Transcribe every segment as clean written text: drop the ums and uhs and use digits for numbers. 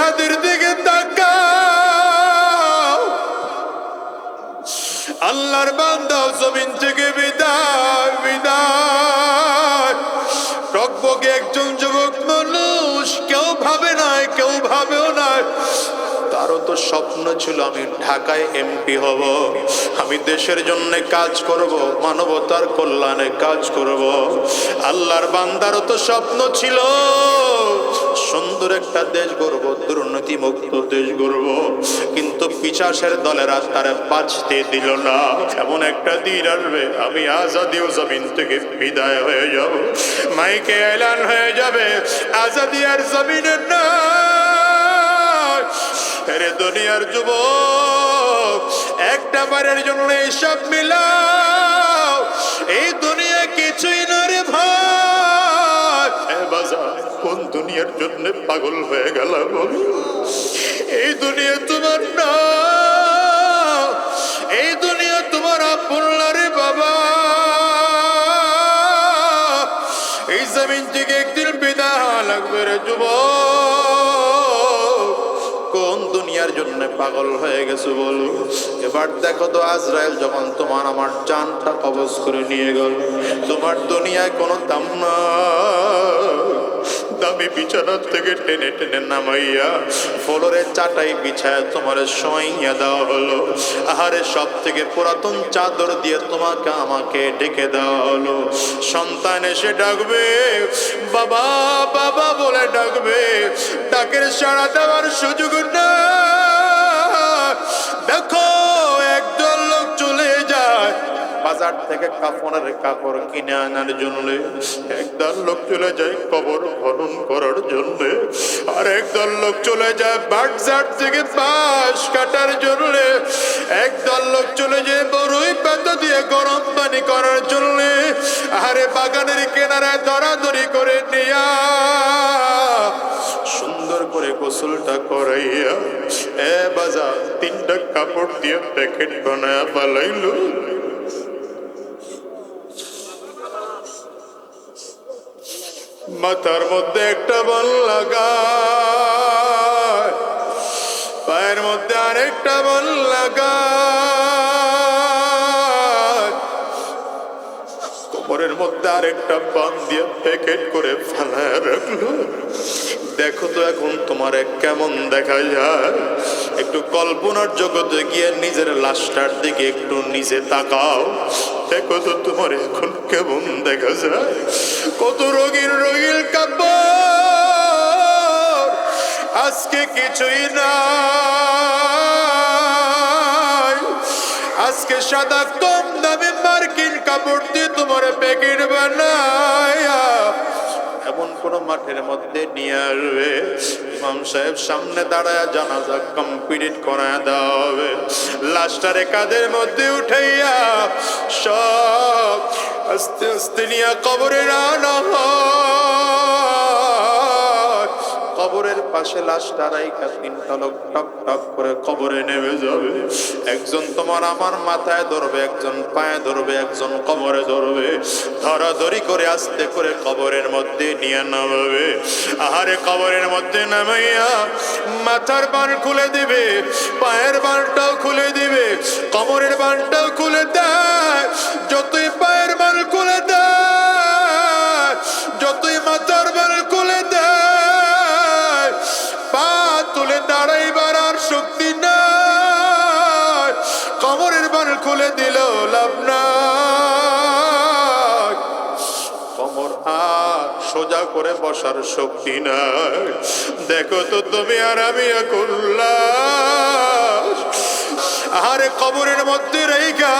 হাতের দিকে তাকাও। আল্লাহর বান্দা জমিন থেকে বিদায় বিদায়। টকবকে একজন যুবক মানুষ, কেউ ভাবে নাই, কেউ ভাবেও নাই। তারও তো স্বপ্ন ছিল আমি ঢাকায় এমপি হব, আমি দেশের জন্য কাজ করব, মানবতার কল্যাণে কাজ করব। আল্লাহর বান্দারও তো স্বপ্ন ছিল সুন্দর একটা দেশ গড়ব, দুর্নীতি মুক্ত দেশ গড়ব, কিন্তু পিশাচের দলেরা তারা বাঁচতে দিল না। এমন একটা দিন আসবে আমি আজাদি ও জমিন থেকে বিদায় হয়ে যাব, মাইকে এলান হয়ে যাবে আজাদি আর জমিনের না। আরে দুনিয়ার যুবক, একটা বারের জন্য সব মিলাও, এই দুনিয়া কিছুই না রে ভাই। বাজার কোন দুনিয়ার জন্য পাগল হয়ে গেল? এই দুনিয়া তোমার না, এই দুনিয়া তোমার আপন না রে বাবা। এই জমিন থেকে একদিন বিদায় লাগবে রে যুবক। কোন দুনিয়ার জন্য পাগল হয়ে গেছে বলো? এবার দেখো তো, আজরাইল যখন তোমার আমার জানটা কবজ করে নিয়ে গেল, তোমার দুনিয়ায় কোনো দাম না। দামি বিছানার থেকে টেনে টেনে নামাইয়া ফ্লোরে চাটাই বিছায় তোমার শোয়াইয়া দেওয়া হলো। আহারে সব থেকে পুরাতন চাদর দিয়ে তোমাকে আমাকে ডেকে দেওয়া হলো। সন্তান এসে ডাকবে, বাবা বাবা বলে ডাকবে, ডাকের সাড়া দেওয়ার সুযোগ না। দেখো একদল লোক চলে যায় বাজার থেকে কাফনের কাপড় কিনে আনার জন্য, একদল লোক চলে যায় কবর খনন করার জন্য, আর একদল লোক চলে যায় বাজার থেকে বাঁশ কাটার জন্য, একদল লোক চলে যায় বড়ই পাতা দিয়ে গরম পানি করার জন্য। আরে বাগানের কিনারায় দরাদরি করে নিয়া সুন্দর করে গোসলটা করাইয়া বাজার তিনটা কাপড় দিয়ে প্যাকেট বানায় পালাইলো। মাথার মধ্যে একটা বল লাগায়, পায়ের মধ্যে আরেকটা বল লাগায়, কোমরের মধ্যে আরেকটা বান দিয়ে প্যাকেট করে ফালায় রাখলো। দেখো তো এখন তোমার কেমন দেখা যায়? একটু কল্পনার জগতে গিয়ে নিজের লাশটার দিকে একটু নিজে তাকাও, দেখো তো তোমার এখন কেমন দেখা যায়। কত রোগীর রোগীর কাপড় আজকে কিছুই নাই। আজকে সাদা কম দামে মার্কিন কাপড় দিয়ে তোমার প্যাকেট বানায়া এমন কোন মাঠের মধ্যে নিয়ে আসবে, ইমাম সাহেব সামনে দাঁড়ায় জানাজা কমপ্লিট করায় দেওয়া হবে। লাশটারে কাঁধের মধ্যে উঠাইয়া সব আস্তে আস্তে নিয়ে কবরে আনা হয়। কবরের পাশে লাশটা রাইখা তিনটা লোক টক টক করে কবরে নেমে যাবে। একজন তোমার আমার মাথায় ধরবে, একজন পায়ে ধরবে, একজন কবরে ধরবে, ধরাধরি করে আস্তে করে কবরের মধ্যে নিয়ে নামাবে। আহারে কবরের মধ্যে নামাইয়া মাথার বান খুলে দিবে, পায়ের বানটাও খুলে দিবে, কবরের বানটাও খুলে দেয়। যতই পায়ের বান খুলে দেয়, যতই মাথার বান খুলে দেয়, পা তুলে দাঁড়াইবার আর শক্তি নাই। কবরের বান খুলে দিল লাভ নাই, কবর আর সোজা করে বসার শক্তি নাই। দেখো তো তুমি আর আমি করলাম। আহারে কবরের মধ্যে রেখা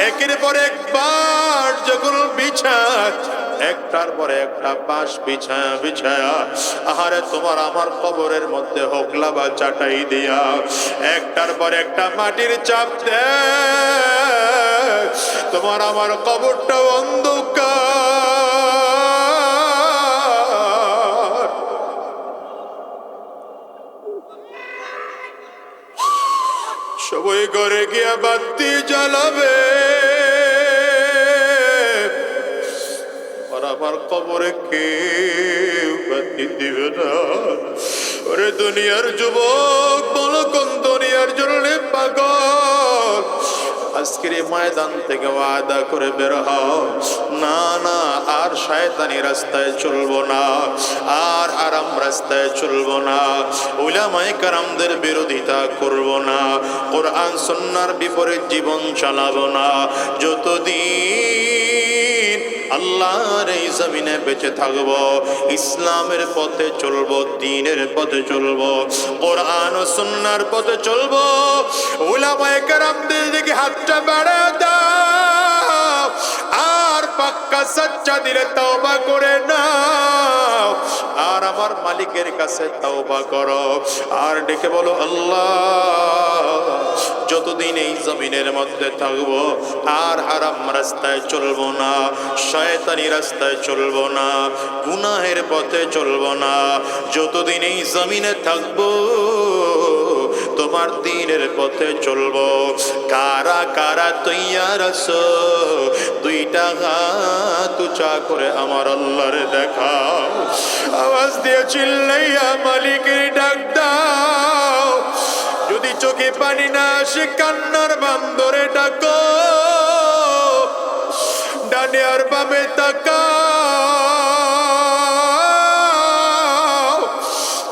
একের পর একবার যখন বিছায়, একটার পরে একটা বাঁশ বিছায়া বিছায়া, আহারে তোমার আমার কবরের মধ্যে হোগলা বা চাটাই দিয়া একটার পর একটা মাটির চাপ দেয়, তোমার আমার কবরটা অন্ধকার। সবাই ঘরে গিয়া বাতি জ্বালাবে, আর আমার কবরে কেউ বাতি দিবে না। ওরে এ দুনিয়ার যুবক বলো কোন দুনিয়ার জন্য পাগল? আজকের এই ময়দান থেকে ওয়াদা করে বের হও, না না আর শয়তানি রাস্তায় চলবো না, আর আরাম রাস্তায় চলবো না, উলামায়ে কেরামদের বিরোধিতা করব না, কোরআন সুন্নাহর বিপরীত জীবন চালাবো না। যতদিন আল্লাহর এই জমিনে বেঁচে থাকবো, ইসলামের পথে চলবো, দ্বীনের পথে চলবো, কোরআন ও সুন্নাহর পথে চলবো। উলামায়ে কেরামদের দিকে হাতটা বাড়ায় দাও, আর পাক্কা সচ্চা দিলে তওবা করে নাও, আর আমার মালিকের কাছে তওবা করো, আর ডেকে বলো আল্লাহ যতদিন এই জমিনের মধ্যে থাকবো আর হারাম রাস্তায় চলবো না, শয়তানি রাস্তায় চলবো না, গুনাহের পথে চলবো না। যতদিন এই জমিনে থাকবো তোমার দ্বীনের পথে চলবো। কারা কারা তৈয়ার আছো? দুইটা হাত উঁচা করে আমার আল্লাহর দেখাও, আওয়াজ দিয়ে চিল্লাইয়া মালিকের ডাক দাও। যদি চোখে পানি না আসে কান্নার বান্দরে ডাকো, ডানে আর বামে তাকাও,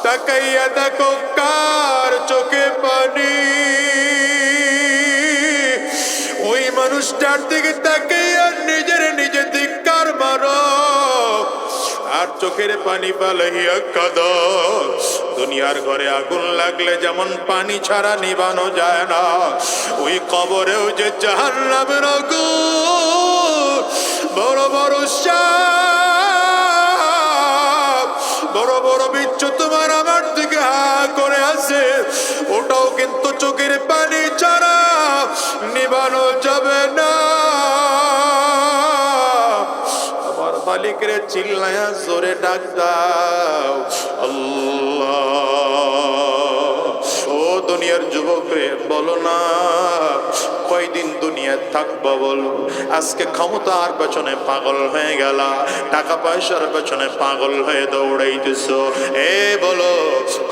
তাকাইয়া দেখো কার চোখে পানি। ওই মানুষটার দিকে তাকাইয়া নিজের নিজে ধিক্কার মারো, আর চোখের পানি পালাইয়া কাঁদো। দুনিয়ার ঘরে আগুন লাগলে যেমন পানি ছাড়া নিবানো যায় না, ওই কবরেও যে জাহান্নামের আগুন, বড় বড় সাপ, বড় বড় বিচ্ছু তোমার আমার দিকে হা করে আছে, ওটাও কিন্তু চোখের পানি ছাড়া নিবানো যাবে না। আমার মালিকের চিল্লায়া জোরে ডাক দাও আল্লাহ। ও দুনিয়ার যুবকরে বলো না কয়দিন দুনিয়া থাকবো বলো? আজকে ক্ষমতার পেছনে পাগল হয়ে গেলা, টাকা পয়সার পেছনে পাগল হয়ে দৌড়াইতেছো। এ বলো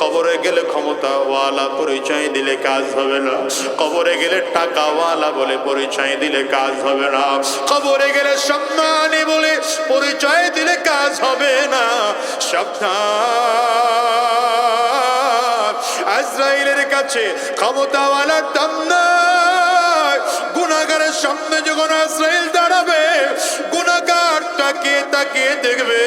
কবরে গেলে ক্ষমতাওয়ালা পরিচয় দিলে কাজ হবে না, কবরে গেলে টাকাওয়ালা বলে পরিচয় দিলে কাজ হবে না, কবরে গেলে সম্মানী বলে পরিচয় দিলে কাজ হবে না। সাবধান, আজরাইলের কাছে ক্ষমতাওয়ালার দাম নাই। গুনাহগারের সামনে যখন আজরাইল দাঁড়াবে, গুনাহগার তাকিয়ে তাকিয়ে দেখবে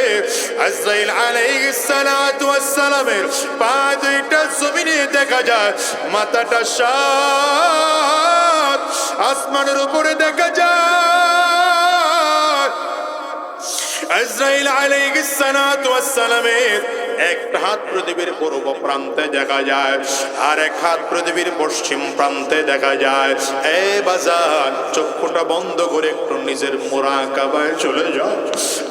আজরাইল আলাইহিস সালাতু ওয়াস সালামের পা দুইটা জমিনে দেখা যায়, মাথাটা সাত আসমানের উপরে দেখা যায়। আজরাইল আলাইহিস সালাতু ওয়াস সালামের একটা হাত পৃথিবীর পূর্ব প্রান্তে দেখা যায়, আর এক হাত পৃথিবীর পশ্চিম প্রান্তে দেখা যায়। এ বাজার চক্ষুটা বন্ধ করে একটু নিজের মুরাকাবায় চলে যাও।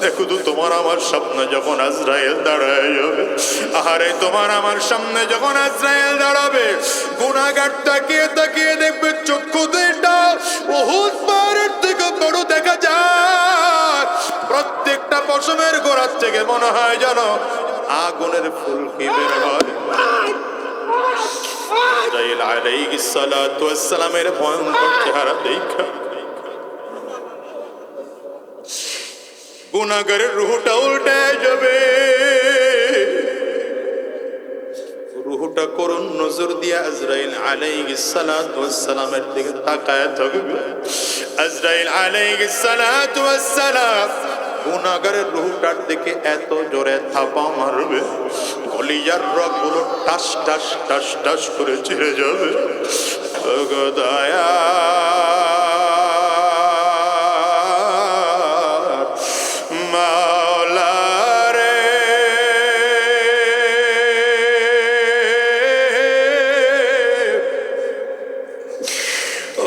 দেখো তো তোমার আমার সামনে যখন আজরাইল দাঁড়ায় যাবে, আরে তোমার আমার সামনে যখন আজরাইল দাঁড়াবে, গুনাহগার তাকিয়ে তাকিয়ে দেখবে চক্ষু দুইটা উহুদ পাহাড়ের থেকে বড় দেখা যায়। প্রত্যেকটা পশমের গোড়ার থেকে মনে হয় জানো আগুনের ফুলকি বের হয়। আজরাইল আলাইহিস সালাতু ওয়াস সালামের ভয়ঙ্কর চেহারা দেখা গুনাহগারের রূহটা উল্টে যাবে। রূহটা করুণ নজর দিয়ে আজরাইল আলাইহিস সালাতু ওয়াস সালামের দিকে তাকায় থাকবে। আজরাইল আলাইহিস সালাতু ওয়াস সালাম গুনাহগারের রূহটার দিকে এত জোরে থাপা মারবে, কলিজার রগগুলো টাস টাস টাস টাস করে ছিঁড়ে যাবে। ওগো দয়া মাওলা রে,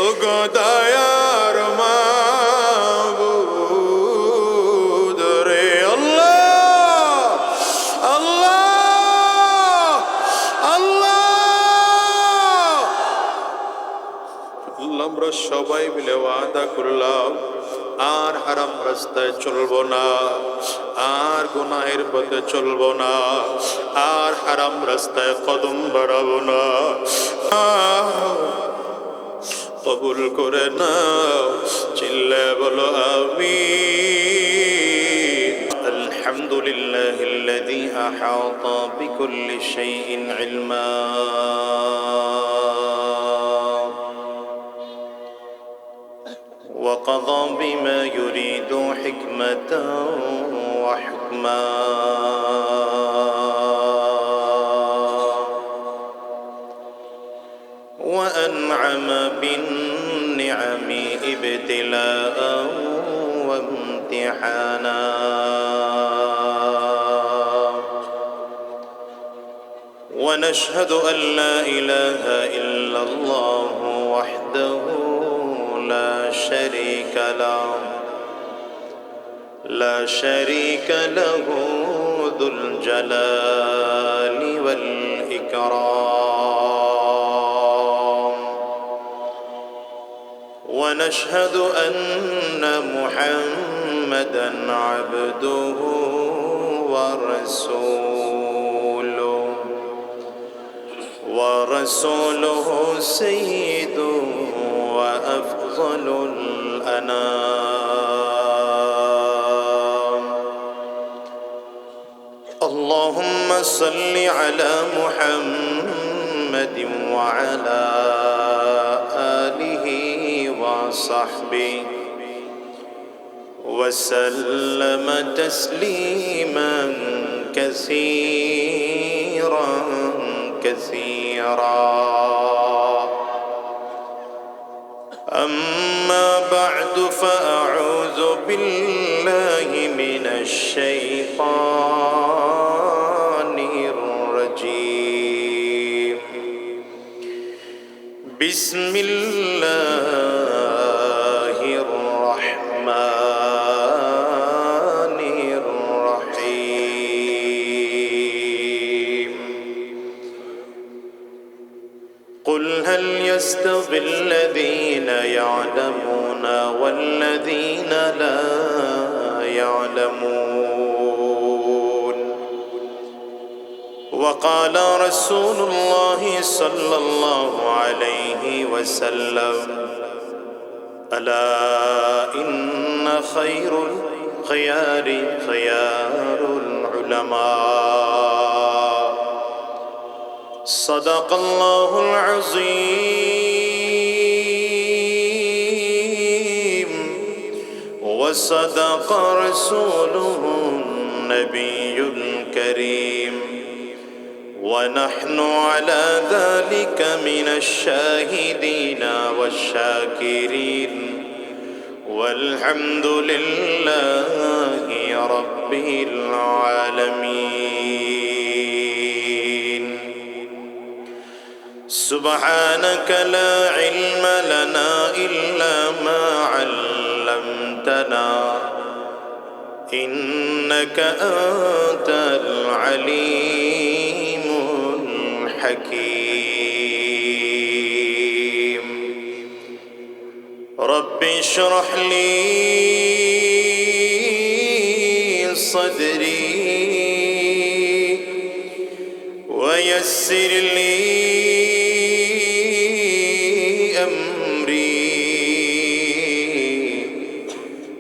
ওগো দয়ার মাবুদ রে। আল্লাহ আল্লাহ আল্লাহ। আমরা সবাই মিলে ওয়াদা করলাম আর হারাম রাস্তায় চলবো না, আর গুনাহের পথে চলবো না, আর হারাম রাস্তায় কদম বাড়াবো না। কবুল করে নাও, চিল্লায় বলো আমিন। আলহামদুলিল্লাহিল্লাযী আহাতা বিকুল্লি শাইইন ইলমা وقضى بما يريد حكمة وحكما وأنعم بالنعم ابتلاء وامتحانا ونشهد أن لا إله إلا الله وحده لا شريك له ذو الجلال والإكرام ونشهد أن محمدا عبده ورسوله سيد وأفضل الأنام اللهم صل على محمد وعلى آله وصحبه وسلم تسليما كثيرا أما بعد فأعوذ بالله من الشيطان الرجيم بسم الله الرحمن الرحيم قل هل يستوي الذين يعلمون والذين لا يعلمون وقال رسول الله صلى الله عليه وسلم ألا إن خير الخيار خيار العلماء صدق الله العظيم وصدق رسوله النبي الكريم ونحن على ذلك من الشاهدين والشاكرين والحمد لله رب العالمين سبحانك لا علم لنا إلا ما علمتنا إنك أنت العليم الحكيم رب اشرح لي صدري ويسر لي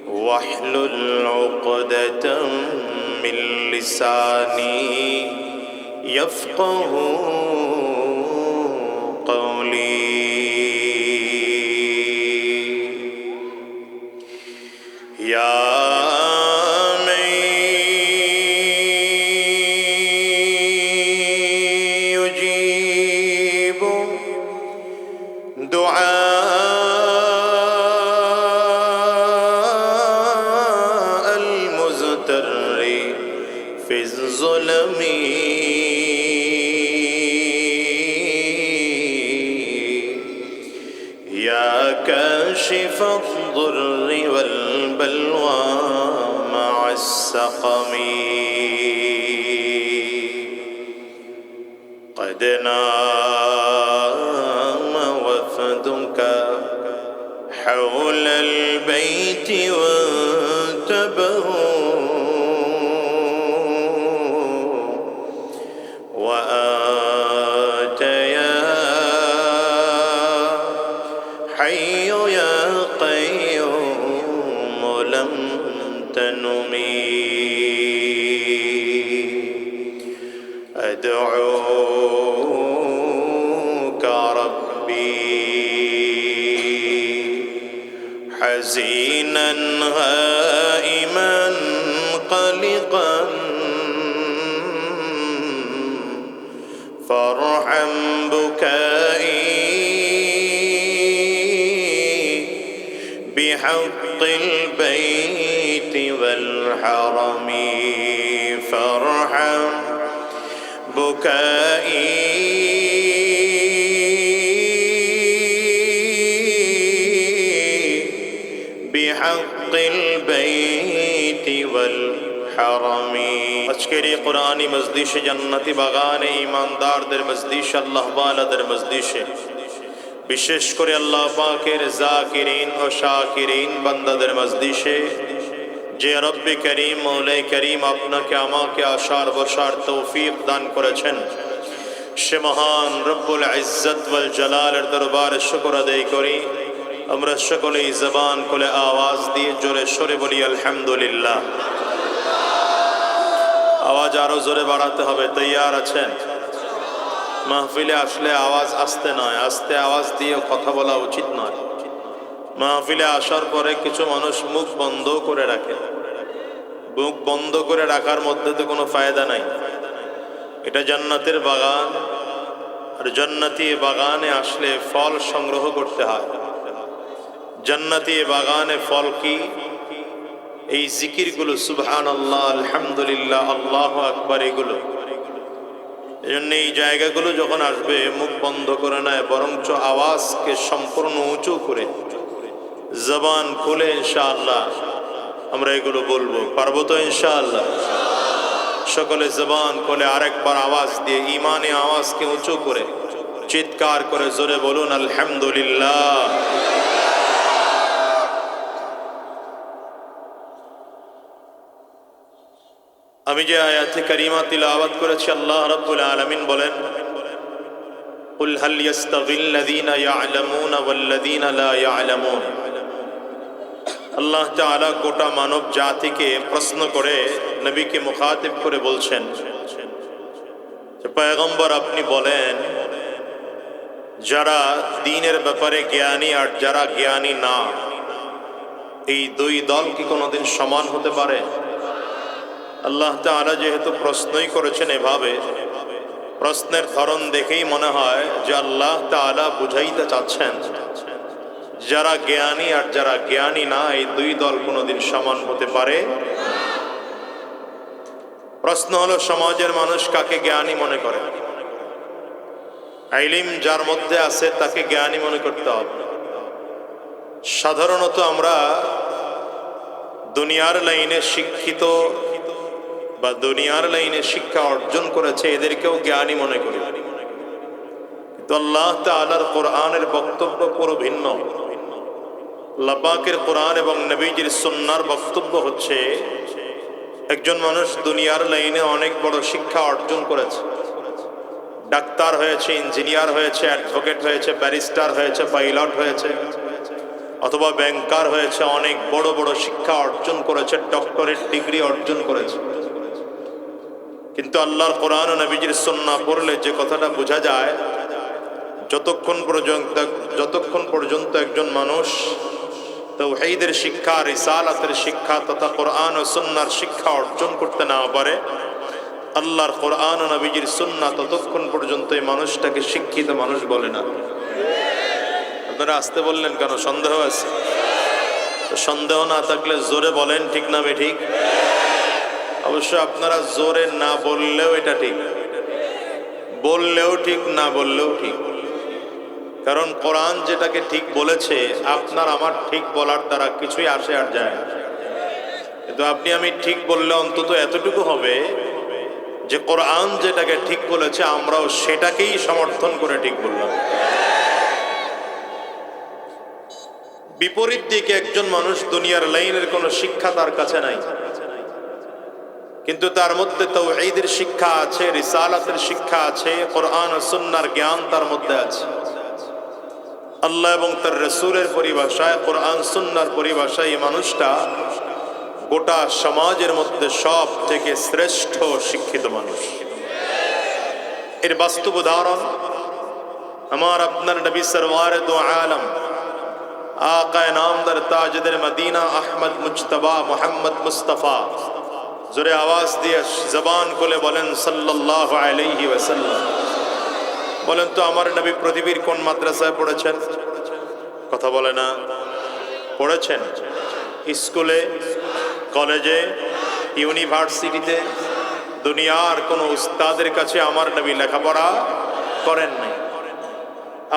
واحلل عقدة من لساني يفقه قولي يا من يجيب دعاء المزتر في الظلم يا كاشف الضر والبلوى مع السقم قد نام وفدك حول البيت وانتبهوا وآت يا حي يا قيوم لم تنمي أدعوك ربي حزينا هائما قلقا فارحم بكائي بحق البيت والحرم فارحم بكائي بحق البيت والحرم আজকের এই কোরআনী মজলিসে জান্নাতি বাগানে ঈমানদারদের মজলিসে আল্লাহ ওয়ালাদের মজলিসে বিশেষ করে আল্লাহ পাকের জাকিরিন ও শাকিরিন বান্দাদের মজলিসে যে রব্বে করিম মৌলাই করিম আপনাকে আমাকে আসার বসার তৌফিক দান করেছেন সে মহান রব্বুল ইজ্জত ওয়াল জালালের দরবারে শুকর আদায় করি আমরা সকলেই জবান খুলে আওয়াজ দিয়ে জোরে সরে বলি আলহামদুলিল্লাহ। আওয়াজ আরো জোরে বাড়াতে হবে, তৈয়ার আছেন? মাহফিলে আসলে আওয়াজ আস্তে নয়, আস্তে আওয়াজ দিয়ে কথা বলা উচিত নয়। মাহফিলে আসার পরে কিছু মানুষ মুখ বন্ধ করে রাখে। মুখ বন্ধ করে রাখার মধ্যে তো কোনো ফায়দা নাই। এটা জান্নাতের বাগান, আর জান্নাতি বাগানে আসলে ফল সংগ্রহ করতে হয়। জান্নাতি বাগানে ফল কি? এই জিকিরগুলো, সুবহানাল্লাহ, আলহামদুলিল্লাহ, আল্লাহু আকবার, এগুলো। এজন্য এই জায়গাগুলো যখন আসবে মুখ বন্ধ করে নেয়, বরঞ্চ আওয়াজকে সম্পূর্ণ উঁচু করে জবান খুলে ইনশাআল্লাহ আমরা এগুলো বলবো। পারবো তো ইনশাআল্লাহ? সকলে জবান খুলে আরেকবার আওয়াজ দিয়ে ইমানে আওয়াজকে উঁচু করে চিৎকার করে জোরে বলুন আলহামদুলিল্লাহ। আমি যে আয়াতে কারিমা তিলাওয়াত করেছি, আল্লাহ রাব্বুল আলামিন বলেন, কুল হাল ইয়াস্তাগিল্লাযীনা ইয়া'লামুনা ওয়াল্লাযীনা লা ইয়া'লামুন। আল্লাহ তাআলা গোটা মানব জাতিকে প্রশ্ন করে নবীকে মুখাতিব করে বলছেন যে পয়গম্বর আপনি বলেন, যারা দ্বীনের ব্যাপারে জ্ঞানী আর যারা জ্ঞানী না, এই দুই দল কি কোনোদিন সমান হতে পারে? আল্লাহ তাআলা যেহেতু প্রশ্নই করেছেন এভাবে, প্রশ্নের ধরন দেখেই মনে হয় যে আল্লাহ তাআলা বুঝাইতে চাচ্ছেন যারা জ্ঞানী আর যারা জ্ঞানী না, এই দুই দল কোনোদিন সমান হতে পারে। প্রশ্ন হলো, সমাজের মানুষ কাকে জ্ঞানী মনে করে? ইলম যার মধ্যে আছে তাকে জ্ঞানী মনে করতে হবে। সাধারণত আমরা দুনিয়ার লাইনে শিক্ষিত বা দুনিয়ার লাইনে শিক্ষা অর্জন করেছে এদেরকেও জ্ঞানী মনে করি। কিন্তু আল্লাহ তাআলার কোরআনের বক্তব্য পুরো ভিন্ন। আল্লাহ পাকের কোরআন এবং নবীজির সুন্নাহর বক্তব্য হচ্ছে, একজন মানুষ দুনিয়ার লাইনে অনেক বড় শিক্ষা অর্জন করেছে, ডাক্তার হয়েছে, ইঞ্জিনিয়ার হয়েছে, অ্যাডভোকেট হয়েছে, ব্যারিস্টার হয়েছে, পাইলট হয়েছে, অথবা ব্যাংকার হয়েছে, অনেক বড় বড় শিক্ষা অর্জন করেছে, ডক্টরেট ডিগ্রি অর্জন করেছে। কিন্তু আল্লাহর কোরআন ও নবীজির সুন্নাহ পড়লে যে কথাটা বোঝা যায়, যতক্ষণ পর্যন্ত একজন মানুষ তাওহীদের শিক্ষা, রিসালাতের শিক্ষা তথা কোরআন ও সুন্নাহর শিক্ষা অর্জন করতে না পারে, আল্লাহর কোরআন ও নবীজির সুন্নাহ ততক্ষণ পর্যন্ত এই মানুষটাকে শিক্ষিত মানুষ বলে না। আপনারা আসতে বললেন কেন? সন্দেহ আছে? সন্দেহ না থাকলে জোরে বলেন, ঠিক না বেঠিক? অবশ্য আপনারা জোরে না বললেও এটা ঠিক, বললেও ঠিক, না বললেও ঠিক। কারণ কোরআন যেটাকে ঠিক বলেছে, আপনার আমার ঠিক বলার দ্বারা কিছুই আসে আর যায় না। কিন্তু আপনি আমি ঠিক বললে অন্তত এতটুকু হবে যে কোরআন যেটাকে ঠিক বলেছে আমরাও সেটাকেই সমর্থন করে ঠিক বললাম। বিপরীত দিকে একজন মানুষ দুনিয়ার লাইনের কোনো শিক্ষা তার কাছে নাই, কিন্তু তার মধ্যে তাওহীদের শিক্ষা আছে, রিসালাতের শিক্ষা আছে, কোরআন ও সুন্নাহর জ্ঞান তার মধ্যে আছে। আল্লাহ এবং তার রাসূলের পরিভাষায়, কোরআন সুন্নাহর পরিভাষায় এই মানুষটা গোটা সমাজের মধ্যে সব থেকে শ্রেষ্ঠ শিক্ষিত মানুষ। এর বাস্তব উদাহরণ আমার আপনার নবী সরওয়ারে দো আলম আকায়ে নামদার তাজদার মদিনা আহমদ মুজতবা মোহাম্মদ মুস্তাফা, জোরে আওয়াজ দিয়ে জবান খুলে বলেন সাল্লাল্লাহু আলাইহি ওয়াসাল্লাম। বলেন তো আমার নবী পৃথিবীর কোন মাদ্রাসায় পড়েছেন? কথা বলে না। পড়েছেন স্কুলে, কলেজে, ইউনিভার্সিটিতে। দুনিয়ার কোন উস্তাদের কাছে আমার নবী লেখাপড়া করেন নাই।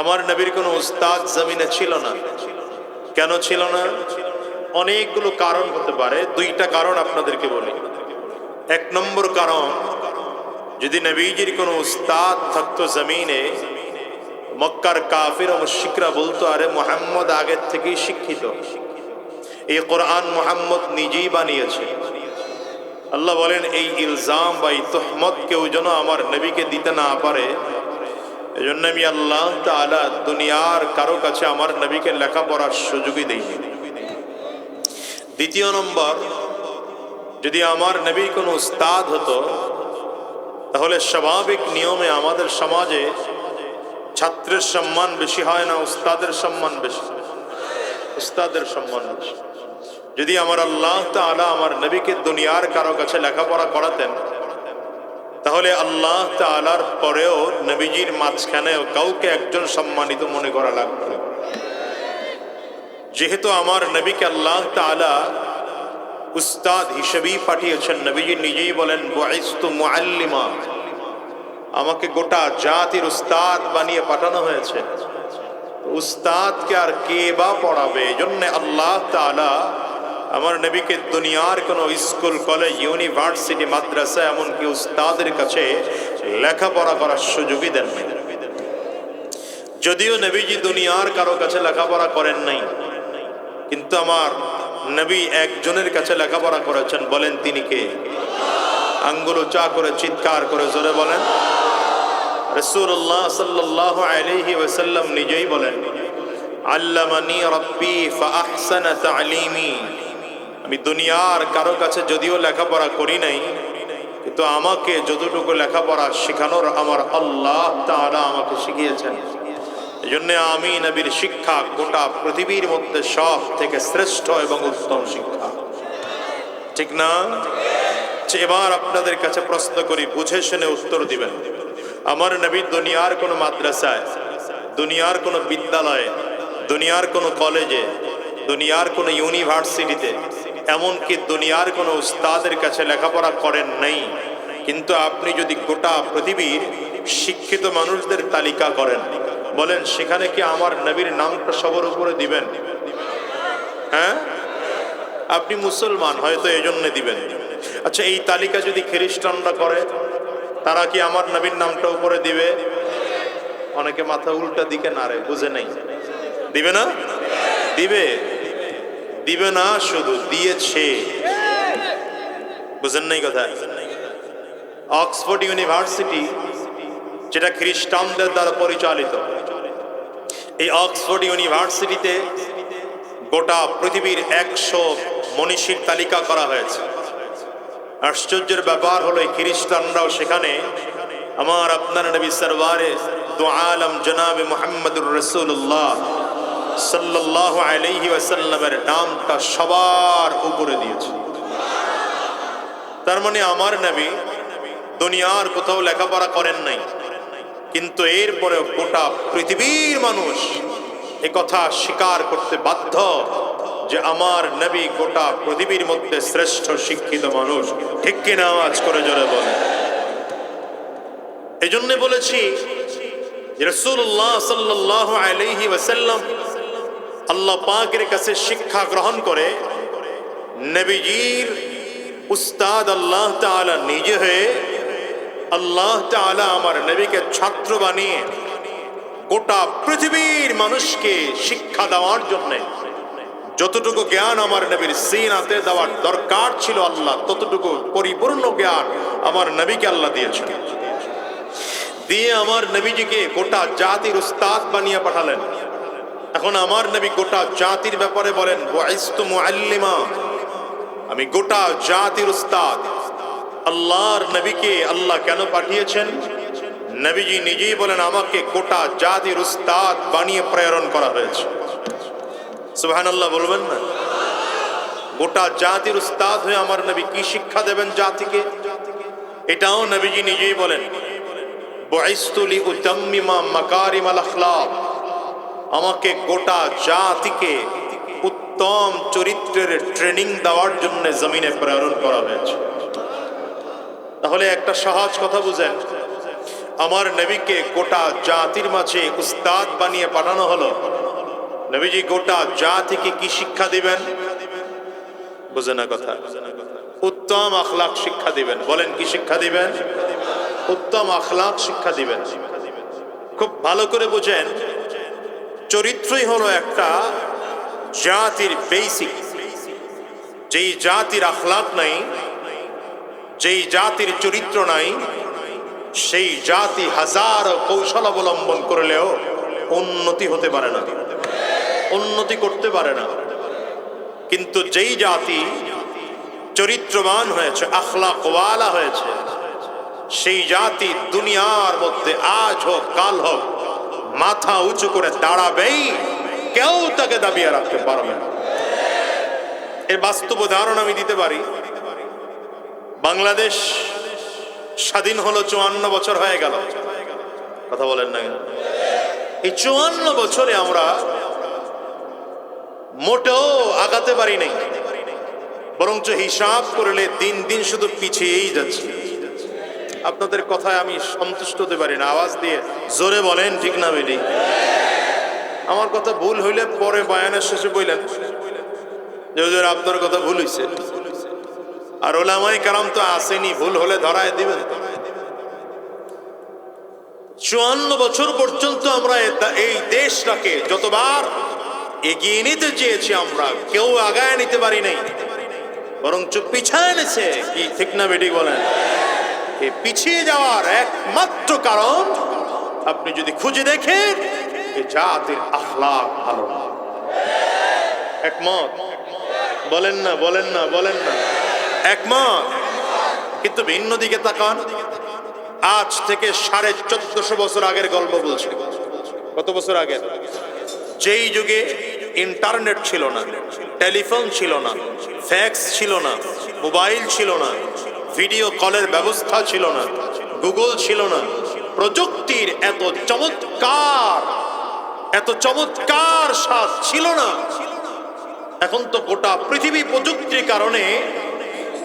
আমার নবীর কোন উস্তাদ জমিনে ছিল না। কেন ছিল না? অনেকগুলো কারণ হতে পারে। দুইটা কারণ আপনাদেরকে বলি। এক নম্বর কারণ, যদি নবীজির কোন উস্তাদ থাকতো জমিনে, মক্কার কাফির ও মুশরিকরা বলতো আরে মুহাম্মদ আগের থেকেই শিক্ষিত, এই কোরআন মুহাম্মদ নিজেই বানিয়েছে। আল্লাহ বলেন এই ইলজাম বা এই তুহমত কেউ যেন আমার নবীকে দিতে না পারে, এজন্য আমি আল্লাহ তাআলা দুনিয়ার কারো কাছে আমার নবীকে লেখাপড়ার সুযোগই দেইনি। দ্বিতীয় নম্বর, যদি আমার নবীর কোনো উস্তাদ হতো তাহলে স্বাভাবিক নিয়মে আমাদের সমাজে ছাত্রের সম্মান বেশি হয় না উস্তাদের সম্মান বেশি? উস্তাদের সম্মান বেশি। যদি আমার আল্লাহ তাআলা আমার নবীকে দুনিয়ার কারো কাছে লেখাপড়া করাতেন তাহলে আল্লাহ তাআলার পরেও নবীজির মাঝখানেও কাউকে একজন সম্মানিত মনে করা লাগতো। যেহেতু আমার নবীকে আল্লাহ তাআলা উস্তাদ হিসেবেই পাঠিয়েছেন, নবীজি নিজেই বলেন বুইস্তু মুআল্লিমা, আমাকে গোটা জাতির উস্তাদ বানিয়ে পাঠানো হয়েছে। উস্তাদকে আর কে বা পড়াবে? এজন্য আল্লাহ তাআলা আমার নবীকে দুনিয়ার কোনো স্কুল, কলেজ, ইউনিভার্সিটি, মাদ্রাসা, এমনকি উস্তাদের কাছে লেখাপড়া করার সুযোগই দেন নাই। যদিও নবীজি দুনিয়ার কারো কাছে লেখাপড়া করেন নাই, কিন্তু আমার নবী একজনের কাছে লেখাপড়া করেছেন। বলেন তিনি কে? আঙ্গুল উঁচা করে চিৎকার করে জোরে বলেন। রাসূলুল্লাহ সাল্লাল্লাহু আলাইহি ওয়াসাল্লাম নিজেই বলেন আল্লামানি রাব্বি ফাআহসানা তা'লিমি, আমি দুনিয়ার কারো কাছে যদিও লেখাপড়া করি নাই, কিন্তু আমাকে যতটুকু লেখাপড়া শেখানোর আমার আল্লাহ তাআলা আমাকে শিখিয়েছেন। এজন্য আমি নবীর শিক্ষা গোটা পৃথিবীর মধ্যে সব থেকে শ্রেষ্ঠ এবং উত্তম শিক্ষা। ঠিক না? এবার আপনাদের কাছে প্রশ্ন করি, বুঝে শুনে উত্তর দিবেন। আমার নবী দুনিয়ার কোনো মাদ্রাসায়, দুনিয়ার কোনো বিদ্যালয়ে, দুনিয়ার কোনো কলেজে, দুনিয়ার কোনো ইউনিভার্সিটিতে, এমনকি দুনিয়ার কোনো উস্তাদের কাছে লেখাপড়া করেন নাই। কিন্তু আপনি যদি গোটা পৃথিবীর শিক্ষিত মানুষদের তালিকা করেন, বলেন সেখানে কি আমার নবীর নামটা সবার উপরে দিবেন? হ্যাঁ, আপনি মুসলমান হয়তো এই জন্য দিবেন। আচ্ছা, এই তালিকা যদি খ্রিস্টানরা করে, তারা কি আমার নবীর নামটা উপরে দিবে? অনেকে মাথা উল্টা দিকে নাড়ে, বুঝে নেই। দিবে না? দিবে। দিবে না শুধু, দিয়েছে। বুঝেন নাই কথা? অক্সফোর্ড ইউনিভার্সিটি, যেটা খ্রিস্টানদের দ্বারা পরিচালিত, এই অক্সফোর্ড ইউনিভার্সিটিতে গোটা পৃথিবীর 100 মনীষীর তালিকা করা হয়েছে। আশ্চর্যের ব্যাপার হলো এই খ্রিস্টানরাও সেখানে আমার আপনার নবী সরওয়ারে দু আলম জনাবে মুহাম্মদুর রাসূলুল্লাহ সাল্লাল্লাহু আলাইহি ওয়াসাল্লামের নামটা সবার উপরে দিয়েছে। তার মানে আমার নবী দুনিয়ার কোথাও লেখাপড়া করেন নাই, কিন্তু এরপরেও গোটা পৃথিবীর মানুষ একথা স্বীকার করতে বাধ্য যে আমার নবী গোটা পৃথিবীর মধ্যে শ্রেষ্ঠ শিক্ষিত মানুষ। ঠিক কিনা? আওয়াজ করে জোরে বলে। এই জন্য বলেছি রাসূলুল্লাহ সাল্লাল্লাহু আলাইহি ওয়াসাল্লাম আল্লাহ পাকের কাছে শিক্ষা গ্রহণ করে নবীজির উস্তাদ আল্লাহ তাআলা নিজে হয়ে আল্লাহ তাআলা আমার নবীকে ছাত্র বানিয়ে গোটা পৃথিবীর মানুষকে শিক্ষা দেওয়ার জন্য যতটুকু জ্ঞান আমার নবীর সিনাতে দেওয়ার দরকার ছিল আল্লাহ ততটুকু পরিপূর্ণ জ্ঞান আমার নবীকে আল্লাহ দিয়েছেন। দিয়ে আমার নবীজিকে গোটা জাতির উস্তাদ বানিয়ে পাঠালেন। এখন আমার নবী গোটা জাতির ব্যাপারে বলেন বুইস্তু মুআল্লিমা, আমি গোটা জাতির উস্তাদ। আল্লাহর নবীকে আল্লাহ কেন পাঠিয়েছেন? নবীজি নিজেই বলেন আমাকে গোটা জাতির উস্তাদ বানিয়ে প্রেরণ করা হয়েছে। সুবহানাল্লাহ বলবেন না? গোটা জাতির উস্তাদ হয়ে আমার নবী কি শিক্ষা দেবেন জাতিকে? এটাও নবীজি নিজেই বলেন বুইস্তু লিউতাম্মিমা মাকারিমাল আখলাক, আমাকে গোটা জাতিকে উত্তম চরিত্রের ট্রেনিং দেওয়ার জন্য জমিনে প্রেরণ করা হয়েছে। তাহলে একটা সহজ কথা বুঝেন, আমার নবীকে গোটা জাতির মাঝে উস্তাদ বানিয়ে পাঠানো হলো। নবীজি গোটা জাতিকে কি শিক্ষা দিবেন? বুঝে না কথা? উত্তম আখলাক শিক্ষা দিবেন। বলেন কি শিক্ষা দিবেন? উত্তম আখলাক শিক্ষা দিবেন। খুব ভালো করে বুঝেন, চরিত্রই হলো একটা জাতির বেসিক। যেই জাতির আখলাক নাই, যেই জাতির চরিত্র নাই, সেই জাতি হাজার কৌশল অবলম্বন করলেও উন্নতি হতে পারে না, উন্নতি করতে পারে না। কিন্তু যেই জাতি চরিত্রবান হয়েছে, আখলাকওয়ালা হয়েছে, সেই জাতি দুনিয়ার মধ্যে আজ হোক কাল হোক মাথা উঁচু করে দাঁড়াবেই, কেউ তাকে দাবিয়ে রাখতে পারবে না। এর বাস্তব উদাহরণ আমি দিতে পারি। বাংলাদেশ স্বাধীন হলো 54 বছর হয়ে গেল, কথা বলেন না? এই 54 বছরে আমরা মোটেও আগাতে পারি নাই, বরঞ্চ হিসাব করলে দিন দিন শুধু পিছিয়েই যাচ্ছে। আপনাদের কথায় আমি সন্তুষ্ট হতে পারি না। আওয়াজ দিয়ে জোরে বলেন ঠিক না বেটি? আমার কথা ভুল হইলে পরে বয়ানের শেষে বললেন যে হুজুর আপনার কথা ভুল হইছে। আর ওলামায়ে কেরাম তো আসেনি, ভুল হলে ধরায় দিবেন। 54 বছর পর্যন্ত আমরা এই দেশটাকে যতবার এগিয়ে নিতে চেয়েছি আমরা, কেউ আগায় নিতে পারি নাই, বরঞ্চ পিছায় এনেছে। কি ঠিক না বেটি বলেন? এই পিছিয়ে যাওয়ার একমাত্র কারণ আপনি যদি খুঁজে দেখেন, এই জাতির আখলাক ভালো না। একমত? বলেন না, বলেন না, বলেন না? একমত। কিন্তু ভিন্ন দিকে তাকান, আজ থেকে 1450 বছর আগের গল্প বলছি। কত বছর আগের? যেই যুগে ইন্টারনেট ছিল না, টেলিফোন ছিল না, ফ্যাক্স ছিল না, মোবাইল ছিল না, ভিডিও কলের ব্যবস্থা ছিল না, গুগল ছিল না, প্রযুক্তির এত চমৎকার স্বাদ ছিল না। এখন তো গোটা পৃথিবী প্রযুক্তির কারণে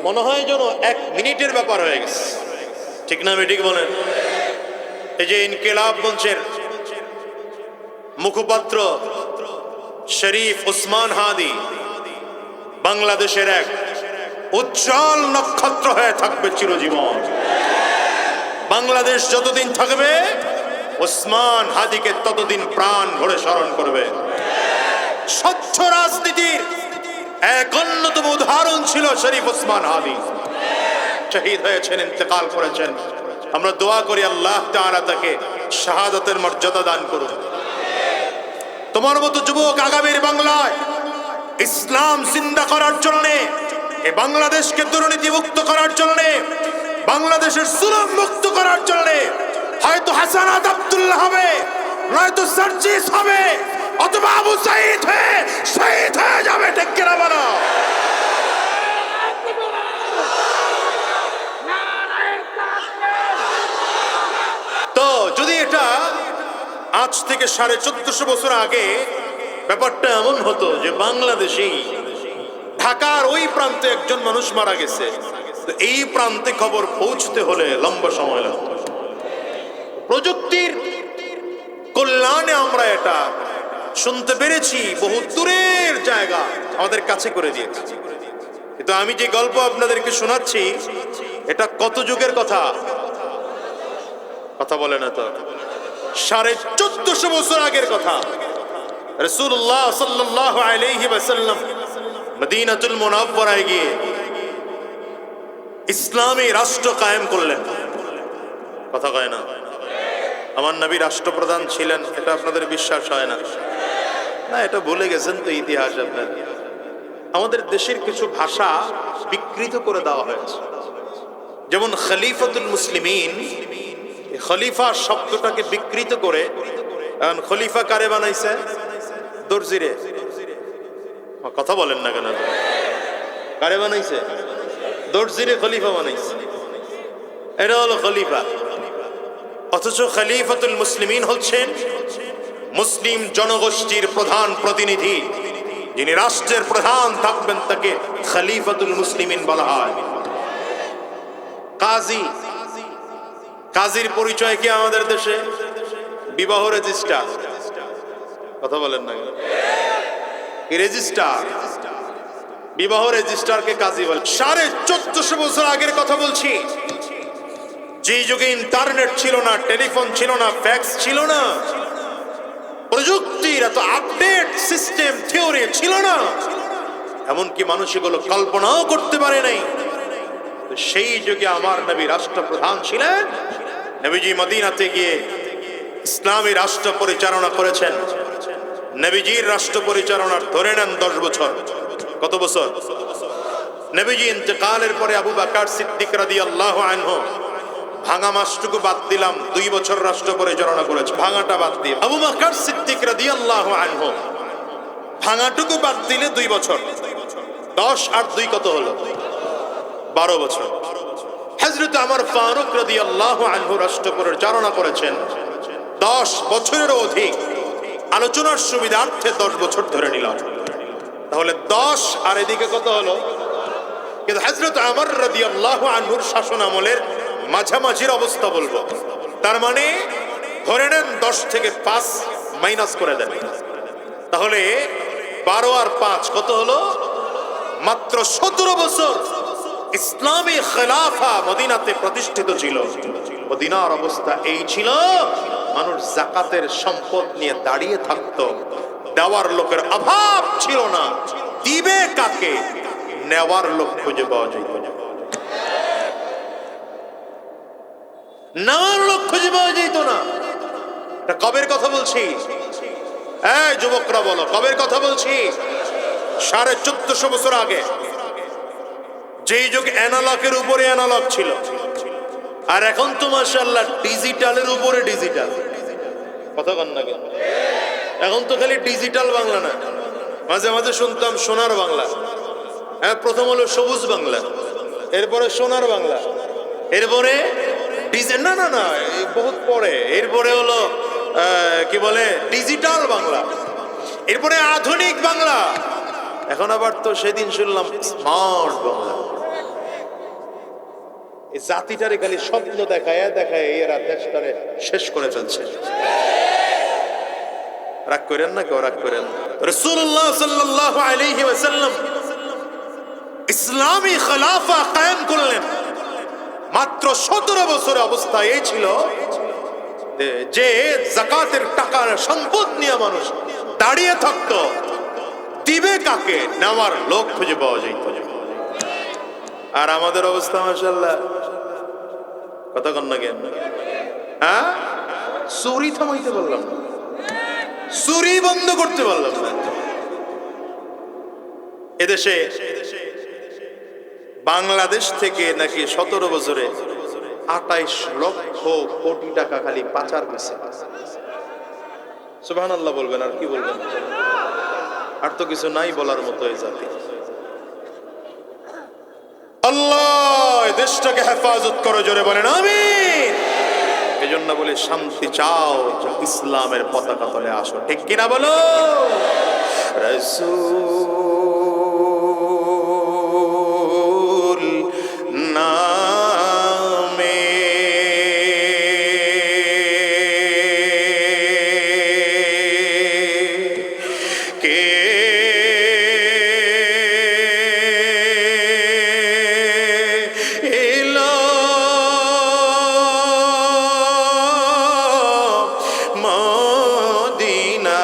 মনে হয় যেন 1 মিনিটের ব্যাপার হয়ে গেছে। ঠিক না বেঠিক বলেন? এই যে ইনকিলাব মঞ্চের মুখপাত্র শরীফ ওসমান হাদি বাংলাদেশের এক উজ্জ্বল নক্ষত্র হয়ে থাকবে চিরজীবন। বাংলাদেশ যতদিন থাকবে ওসমান হাদিকে ততদিন প্রাণ ভরে স্মরণ করবে। স্বচ্ছ রাজনীতির এক অন্যতম উদাহরণ ছিল শরীফ ওসমান হাদি। শহীদ হয়েছেন, ইন্তেকাল করেছেন। আমরা দোয়া করি আল্লাহ তাআলা তাকে শাহাদাতের মর্যাদা দান করুন। তোমার মতো যুবক আগামীর বাংলায় ইসলাম জিন্দা করার জন্য, এই বাংলাদেশকে দুর্নীতি মুক্ত করার জন্য, বাংলাদেশের জুলুম মুক্ত করার জন্য হয়তো হাসানাত আব্দুল্লাহ হবে, নয়তো সার্জিস হবে, অথবা আবু সাঈদ হয়ে শহীদ হয়ে যাবে। ঠিক কিনা বলো? তো যদি এটা আজ থেকে 1450 বছর আগে ব্যাপারটা এমন হতো যে বাংলাদেশেই ঢাকার ওই প্রান্তে একজন মানুষ মারা গেছে, তো এই প্রান্তে খবর পৌঁছতে হলে লম্বা সময় লাগতো। প্রযুক্তির কল্যাণে আমরা এটা শুনতে পেরেছি, বহু দূরের জায়গা আমাদের কাছে করে দিয়েছে। কিন্তু আমি যে গল্প আপনাদেরকে শোনাচ্ছি এটা কত যুগের কথা? কথা বলে না তো? 1450 বছর আগের কথা। রাসূলুল্লাহ সাল্লাল্লাহু আলাইহি ওয়াসাল্লাম মদিনাতুল মুনাওয়ারায় গিয়ে ইসলামী রাষ্ট্র কায়েম করলেন। কথা কয় না? আমার নবী রাষ্ট্রপ্রধান ছিলেন, এটা আপনাদের বিশ্বাস হয় না? না, এটা ভুলে গেছেন তো ইতিহাস আপনার। আমাদের দেশের কিছু ভাষা বিকৃত করে দেওয়া হয়েছে, যেমন খলিফাতুল মুসলিমিন। খলিফা শব্দটাকে বিকৃত করে এখন খলিফা কারে বানাইছে? দর্জিরে। কথা বলেন না কেন? কারে বানাইছে? দর্জিরে খলিফা বানাইছে, এটা হলো খলিফা। অথচ খলিফাতুল মুসলিমিন হচ্ছেন মুসলিম জনগোষ্ঠীর প্রধান প্রতিনিধি। যিনি রাষ্ট্রের প্রধান থাকবেন তাকে খলিফাতুল মুসলিমিন বলা হয়। কাজী, কাজীর পরিচয় কি আমাদের দেশে? বিবাহ রেজিস্ট্রার। কথা বলেন না কেন? কি রেজিস্ট্রার? বিবাহ রেজিস্ট্রারকে কাজী বলে। 1450 বছর আগের কথা বলছি, যে যুগে ইন্টারনেট ছিল না, টেলিফোন ছিল না, ফ্যাক্স ছিল না, প্রযুক্তির এত আপডেট সিস্টেম থিওরি ছিল না, এমনকি মানুষ এগুলো কল্পনাও করতে পারে নাই। সেই যুগে আমার নবী রাষ্ট্রপ্রধান ছিলেন। নবীজি মদিনাতে গিয়ে ইসলামী রাষ্ট্র পরিচালনা করেছেন। নবীজির রাষ্ট্র পরিচালনার ধরে নেন 10 বছর। কত বছর? নবীজি ইন্তেকালের পরে আবু বকর সিদ্দিক রাদিয়াল্লাহু আনহু, ভাঙা মাসটুকু বাদ দিলাম, 2 বছর রাষ্ট্র পরিচালনা করেছে। ভাঙাটা বাদ দিয়ে আবু বকর সিদ্দিক রাদিয়াল্লাহু আনহু, ভাঙাটুকু বাদ দিলে 2 বছর। 10 আর 2 কত হলো? 12 বছর। হযরত ওমর ফারুক রাদিয়াল্লাহু আনহু রাষ্ট্র পরিচালনা করেছেন 10 বছরেরও অধিক। আলোচনার সুবিধার্থে 10 বছর ধরে নিলাম, তাহলে 10 আর এদিকে কত হলো? কিন্তু হযরত ওমর রাদিয়াল্লাহু আনহুর শাসন আমলের মাঝামাঝির অবস্থা বলবো। তার মানে ধরে নেন 10 থেকে 5 মাইনাস করে দেন, তাহলে 12 আর 5 কত হলো? মাত্র 17 বছর ইসলামী খেলাফা মদিনাতে প্রতিষ্ঠিত ছিল। মদিনার অবস্থা এই ছিল, মানুষ যাকাতের সম্পদ নিয়ে দাঁড়িয়ে থাকতো। দেওয়ার লোকের অভাব ছিল না। দিবে কাকে? নেওয়ার লোক খুঁজে পাওয়া যেত না। নেওয়ার লোক খুঁজে পাওয়া যেত না। এটা কবের কথা বলছি? এই যুবকরা বলো, কবের কথা বলছি? 1450 বছর আগে। যেই যুগ অ্যানালগের উপরে অ্যানালগ ছিল, আর এখন তো মাশাআল্লাহ ডিজিটালের উপরে ডিজিটাল। কথা কন না কেন? এখন তো খালি ডিজিটাল বাংলা না, মাঝে মাঝে শুনতাম সোনার বাংলা। হ্যাঁ, প্রথম হলো সবুজ বাংলা, এরপরে সোনার বাংলা, এরপরে না না না বহুত পরে, এরপরে হলো কি বলে ডিজিটাল বাংলা, এরপরে আধুনিক বাংলা, এখন আবার তো সেদিন শুনলাম স্মার্ট বাংলা। এই জাতিটারে খালি স্বপ্ন দেখায় দেখায় এরা দেশটারে শেষ করে ফেলছে। রাগ করেন না কেউ, রাগ করেন। রাসূলুল্লাহ সাল্লাল্লাহু আলাইহি ওয়াসাল্লাম ইসলামী খেলাফা কায়েম করলেন। মাত্র 17 বছরের অবস্থা এই ছিল যে যাকাতের টাকার সম্পদ নিয়ে মানুষ দাঁড়িয়ে থাকতো। দিবে কাকে? নেওয়ার লোক খুঁজে পাওয়া যেত। আর আমাদের অবস্থা মাশাআল্লাহ, কথা কন না কেন? হ্যাঁ, চুরি থামাইতে বললাম না, চুরি বন্ধ করতে পারলাম না। এদেশে বাংলাদেশ থেকে নাকি 17 বছরে 28 লক্ষ কোটি টাকা খালি পাচার হয়েছে। সুবহানাল্লাহ বলবেন, আর কি বলবেন? আর তো কিছু নাই বলার মতো এই জাতি। আল্লাহ দেশটাকে হেফাজত করো, জোরে বলেন আমিন। এজন্য বলি শান্তি চাও, ইসলামের পতাকা তলে আসো, ঠিক কিনা বলো? রাসূল নামে কে মদিনা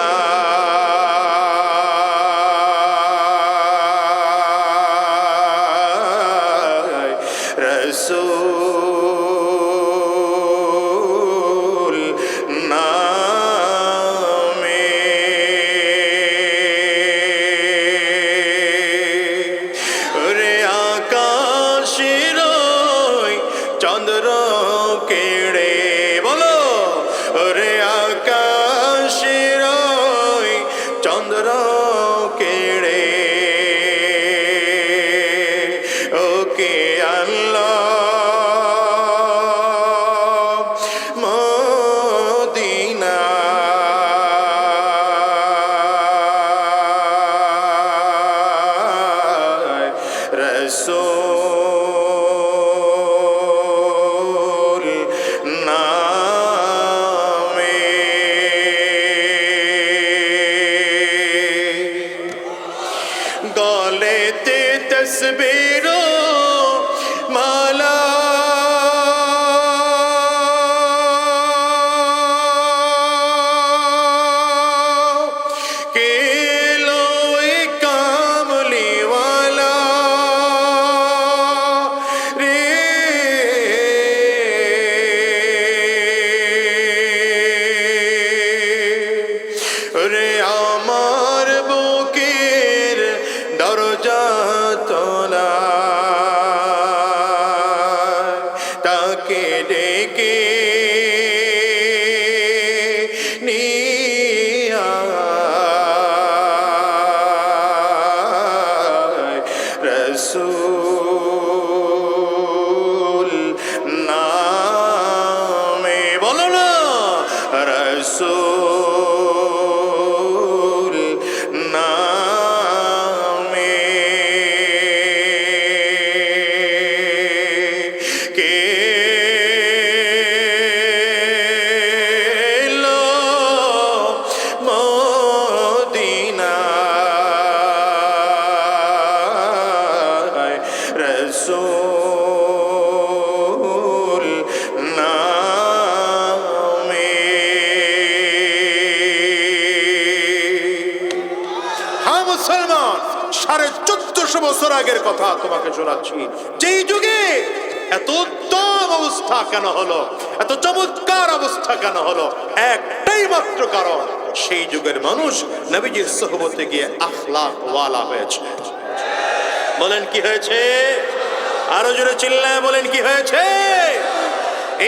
রাসূল নামে কে এলো মদিনায় রাসূল নামে। হ্যাঁ মুসলমান, 1450 বছর আগের কথা তোমাকে শোনাচ্ছি। যেই যুগে এত উত্তম অবস্থা কেন হলো, এত চমৎকার অবস্থা কেন হলো, একটাই মাত্র কারণ, সেই যুগের মানুষ নবীজির সোহবতে গিয়ে আখলাক ওয়ালা হয়েছে। বলেন কি হয়েছে? আরো জোরে চিল্লায় বলেন কি হয়েছে?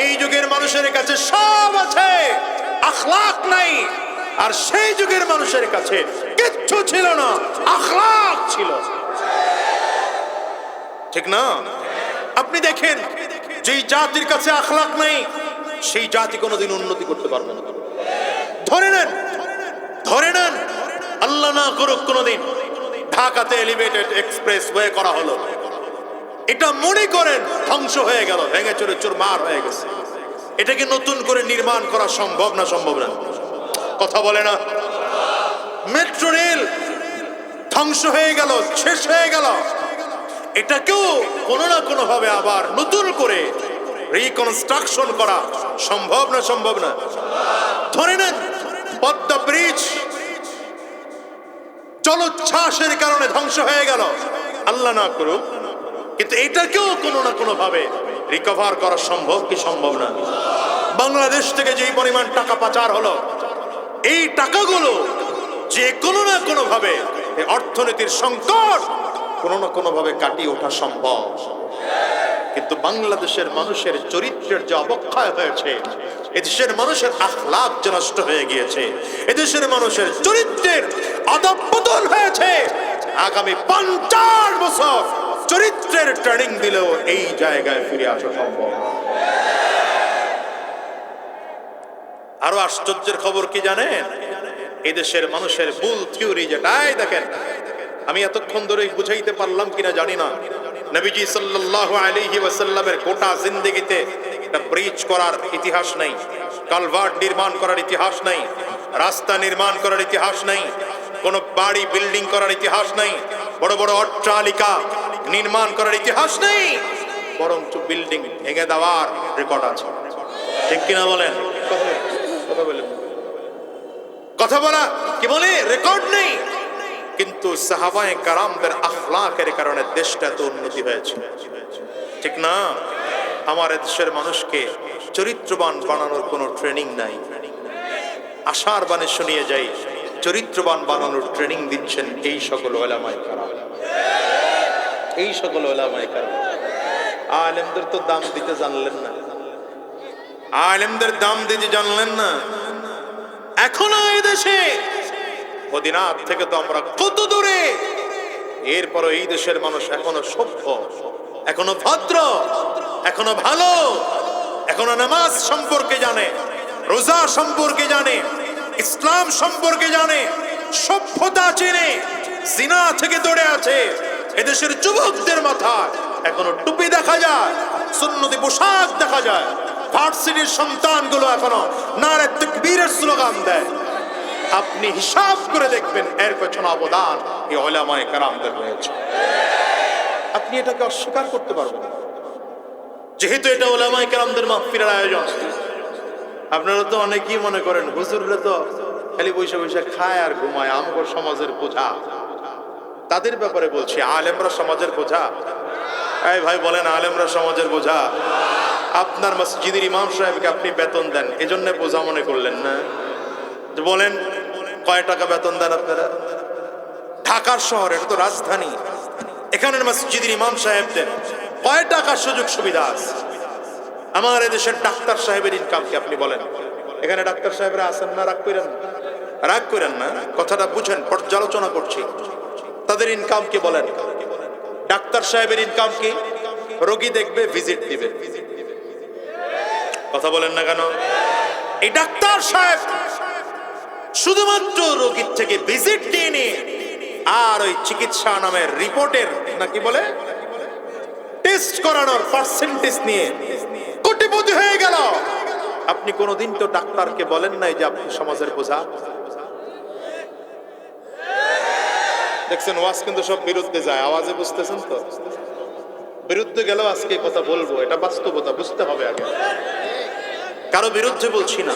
এই যুগের মানুষের কাছে সব আছে, আখলাক নাই। আর সেই যুগের মানুষের কাছে কিচ্ছু ছিল না, আখলাক ছিল। ঠিক না? আপনি দেখেন, যেই জাতির কাছে আখলাক নাই, সেই জাতি কোনোদিন উন্নতি করতে পারবে না। ধরে নেন, আল্লাহ না করুক কোনোদিন ঢাকাতে এলিভেটেড এক্সপ্রেস ওয়ে করা হলো, এটা মনে করেন ধ্বংস হয়ে গেল, ভেঙে চুরে চুরমার হয়ে গেছে। এটাকে নতুন করে নির্মাণ করা সম্ভব না? সম্ভব না? কথা বলে না? মেট্রো রেল ধ্বংস হয়ে গেল, শেষ হয়ে গেল, এটাকেও কোনো না কোনো ভাবে আবার নতুন করে রিকনস্ট্রাকশন করা সম্ভব না? সম্ভব না? ধরে নেন পদ্মা ব্রিজ জলোচ্ছ্বাসের কারণে ধ্বংস হয়ে গেল, আল্লাহ না করুক, কিন্তু এটাকেও কোনো না কোনো ভাবে রিকভার করা সম্ভব কি সম্ভব না? বাংলাদেশ থেকে যেই পরিমাণ টাকা পাচার হলো, এই টাকাগুলো যে কোনো না কোনো ভাবে অর্থনীতির সংকট কোনো না কোনো ভাবে কাটিয়ে ওঠা সম্ভব। কিন্তু বাংলাদেশের মানুষের চরিত্রের যে অবক্ষয় হয়েছে, এদেশের মানুষের আখলাক যে নষ্ট হয়ে গিয়েছে, এদেশের মানুষের চরিত্রের অধঃপতন হয়েছে, আগামী 50 বছর চরিত্রের ট্রেনিং দিলেও এই জায়গায় ফিরে আসা সম্ভব। আরো আশ্চর্যের খবর কি জানেন? এদেশের মানুষের ভুল থিওরি যেটাই দেখেন, আমি এতক্ষণ ধরে বুঝাইতে পারলাম কিনা জানি না, নবীজি সাল্লাল্লাহু আলাইহি ওয়াসাল্লামের গোটা জিন্দেগিতে একটা ব্রিজ করার ইতিহাস নাই, কালভার্ট নির্মাণ করার ইতিহাস নাই, রাস্তা নির্মাণ করার ইতিহাস নাই, কোন বাড়ি বিল্ডিং করার ইতিহাস নাই, বড় বড় অট্টালিকা নির্মাণ করার ইতিহাস নেই, বরঞ্চ বিল্ডিং ভেঙে দেওয়ার রেকর্ড আছে। ঠিক কিনা বলেন? কথা বলা কি বলে রেকর্ড নেই, কিন্তু সাহাবায়ে কারামদের আখলাকের কারণে দেশটা এত উন্নতি হয়েছে। ঠিক না? আমার দেশের মানুষকে চরিত্রবান বানানোর কোনো ট্রেনিং নাই। আশার বাণী শুনিয়ে যাই, চরিত্রবান বানানোর ট্রেনিং দিচ্ছেন এই সকল উলামায়ে কেরাম। এই সকল উলামায়ে কেরাম। আলেমদের তো দাম দিতে জানলেন না, আলেমদের দাম দিতে জানলেন না। এখনো এই দেশে মদিনার থেকে তো আমরা কত দূরে, এরপরও এই দেশের মানুষ এখনো সভ্য, এখনো ভদ্র, এখনো ভালো, এখনো নামাজ সম্পর্কে জানে, রোজা সম্পর্কে জানে, ইসলাম সম্পর্কে জানে, সভ্যতা চেনে, জিনা থেকে দূরে আছে। এদেশের যুবকদের মাথায় এখনো টুপি দেখা যায়, সুন্নতি পোশাক দেখা যায়। ভার্সিটির সন্তানগুলো এখনো নারে তাকবীরের স্লোগান দেয়। আপনি হিসাব করে দেখবেন এর পেছনে অবদান এই উলামায়ে কেরামদের রয়েছে। আপনি এটাকে অস্বীকার করতে পারবেন না, যেহেতু এটা উলামায়ে কেরামদের মাহফিলের আয়োজন। আপনারা তো অনেকেই মনে করেন হুজুররা তো খালি বসে বসে খায় আর ঘুমায়, আমগো সমাজের বোঝা। তাদের ব্যাপারে বলছি, আলেমরা সমাজের বোঝা? এই ভাই বলেন, আলেমরা সমাজের বোঝা? আপনার মসজিদের ইমাম সাহেবকে আপনি বেতন দেন, এজন্য বোঝা মনে করলেন না? বলেন কয় টাকা বেতন দেন আপনারা? ঢাকার শহর, এটা তো রাজধানী, এখানের মসজিদের ইমাম সাহেবদের কয় টাকার সুযোগ সুবিধা আছে? আমার এদেশের ডাক্তার সাহেবের ইনকাম কি আপনি বলেন? এখানে ডাক্তার সাহেবরা আছেন না? রাগ করেন, রাগ করেন না, কথাটা বুঝেন, পর্যালোচনা করছি। তাদের ইনকাম কি বলেন? ডাক্তার সাহেবের ইনকাম কি? রোগী দেখবে, ভিজিট দিবে। কথা বলেন না কেন? এই ডাক্তার সাহেব শুধুমাত্র রোগীর থেকে ভিজিট নিয়ে আর ওই চিকিৎসা নামের রিপোর্টের নাকি বলে টেস্ট করানোর পার্সেন্টেজ নিয়ে কোটিপতি হয়ে গেল। আপনি কোনোদিন তো ডাক্তারকে বলেন নাই যে আপনি সমাজের বোঝা। দেখছেন ওয়াজ কিন্তু সব বিরুদ্ধে যায়, আওয়াজে বুঝতেছেন তো? বিরুদ্ধে গেলেও আজকে কথা বলবো, এটা বাস্তবতা, বুঝতে হবে আগে। কারো বিরুদ্ধে বলছি না,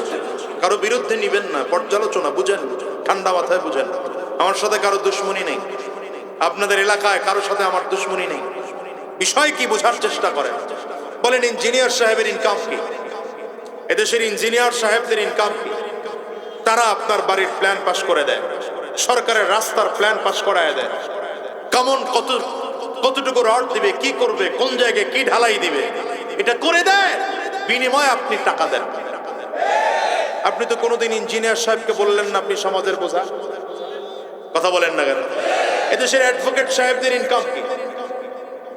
কারো বিরুদ্ধে নিবেন না, পর্যালোচনা বুঝেন, ঠান্ডা মাথায় বুঝেন। আমার সাথে কারো দুশ্মনী নেই, আপনাদের এলাকায় কারো সাথে আমার দুশ্মনী নেই। বিষয় কি বোঝার চেষ্টা করেন। বলেন ইঞ্জিনিয়ার সাহেবের ইনকাম কি? এদেশের ইঞ্জিনিয়ার সাহেবদের ইনকাম কি? তারা আপনার বাড়ির প্ল্যান পাস করে দেয়, সরকারের রাস্তার প্ল্যান পাস করায় দেয়, কেমন কতটুকু রড দিবে, কি করবে, কোন জায়গায় কি ঢালাই দিবে, এটা করে দেয়। বিনিময়ে আপনি টাকা দেন। আপনি তো কোনোদিন ইঞ্জিনিয়ার সাহেবকে বললেন না আপনি সমাজের বোঝা। কথা বলেন না কেন? এদেশের অ্যাডভোকেট সাহেবদের ইনকাম কি?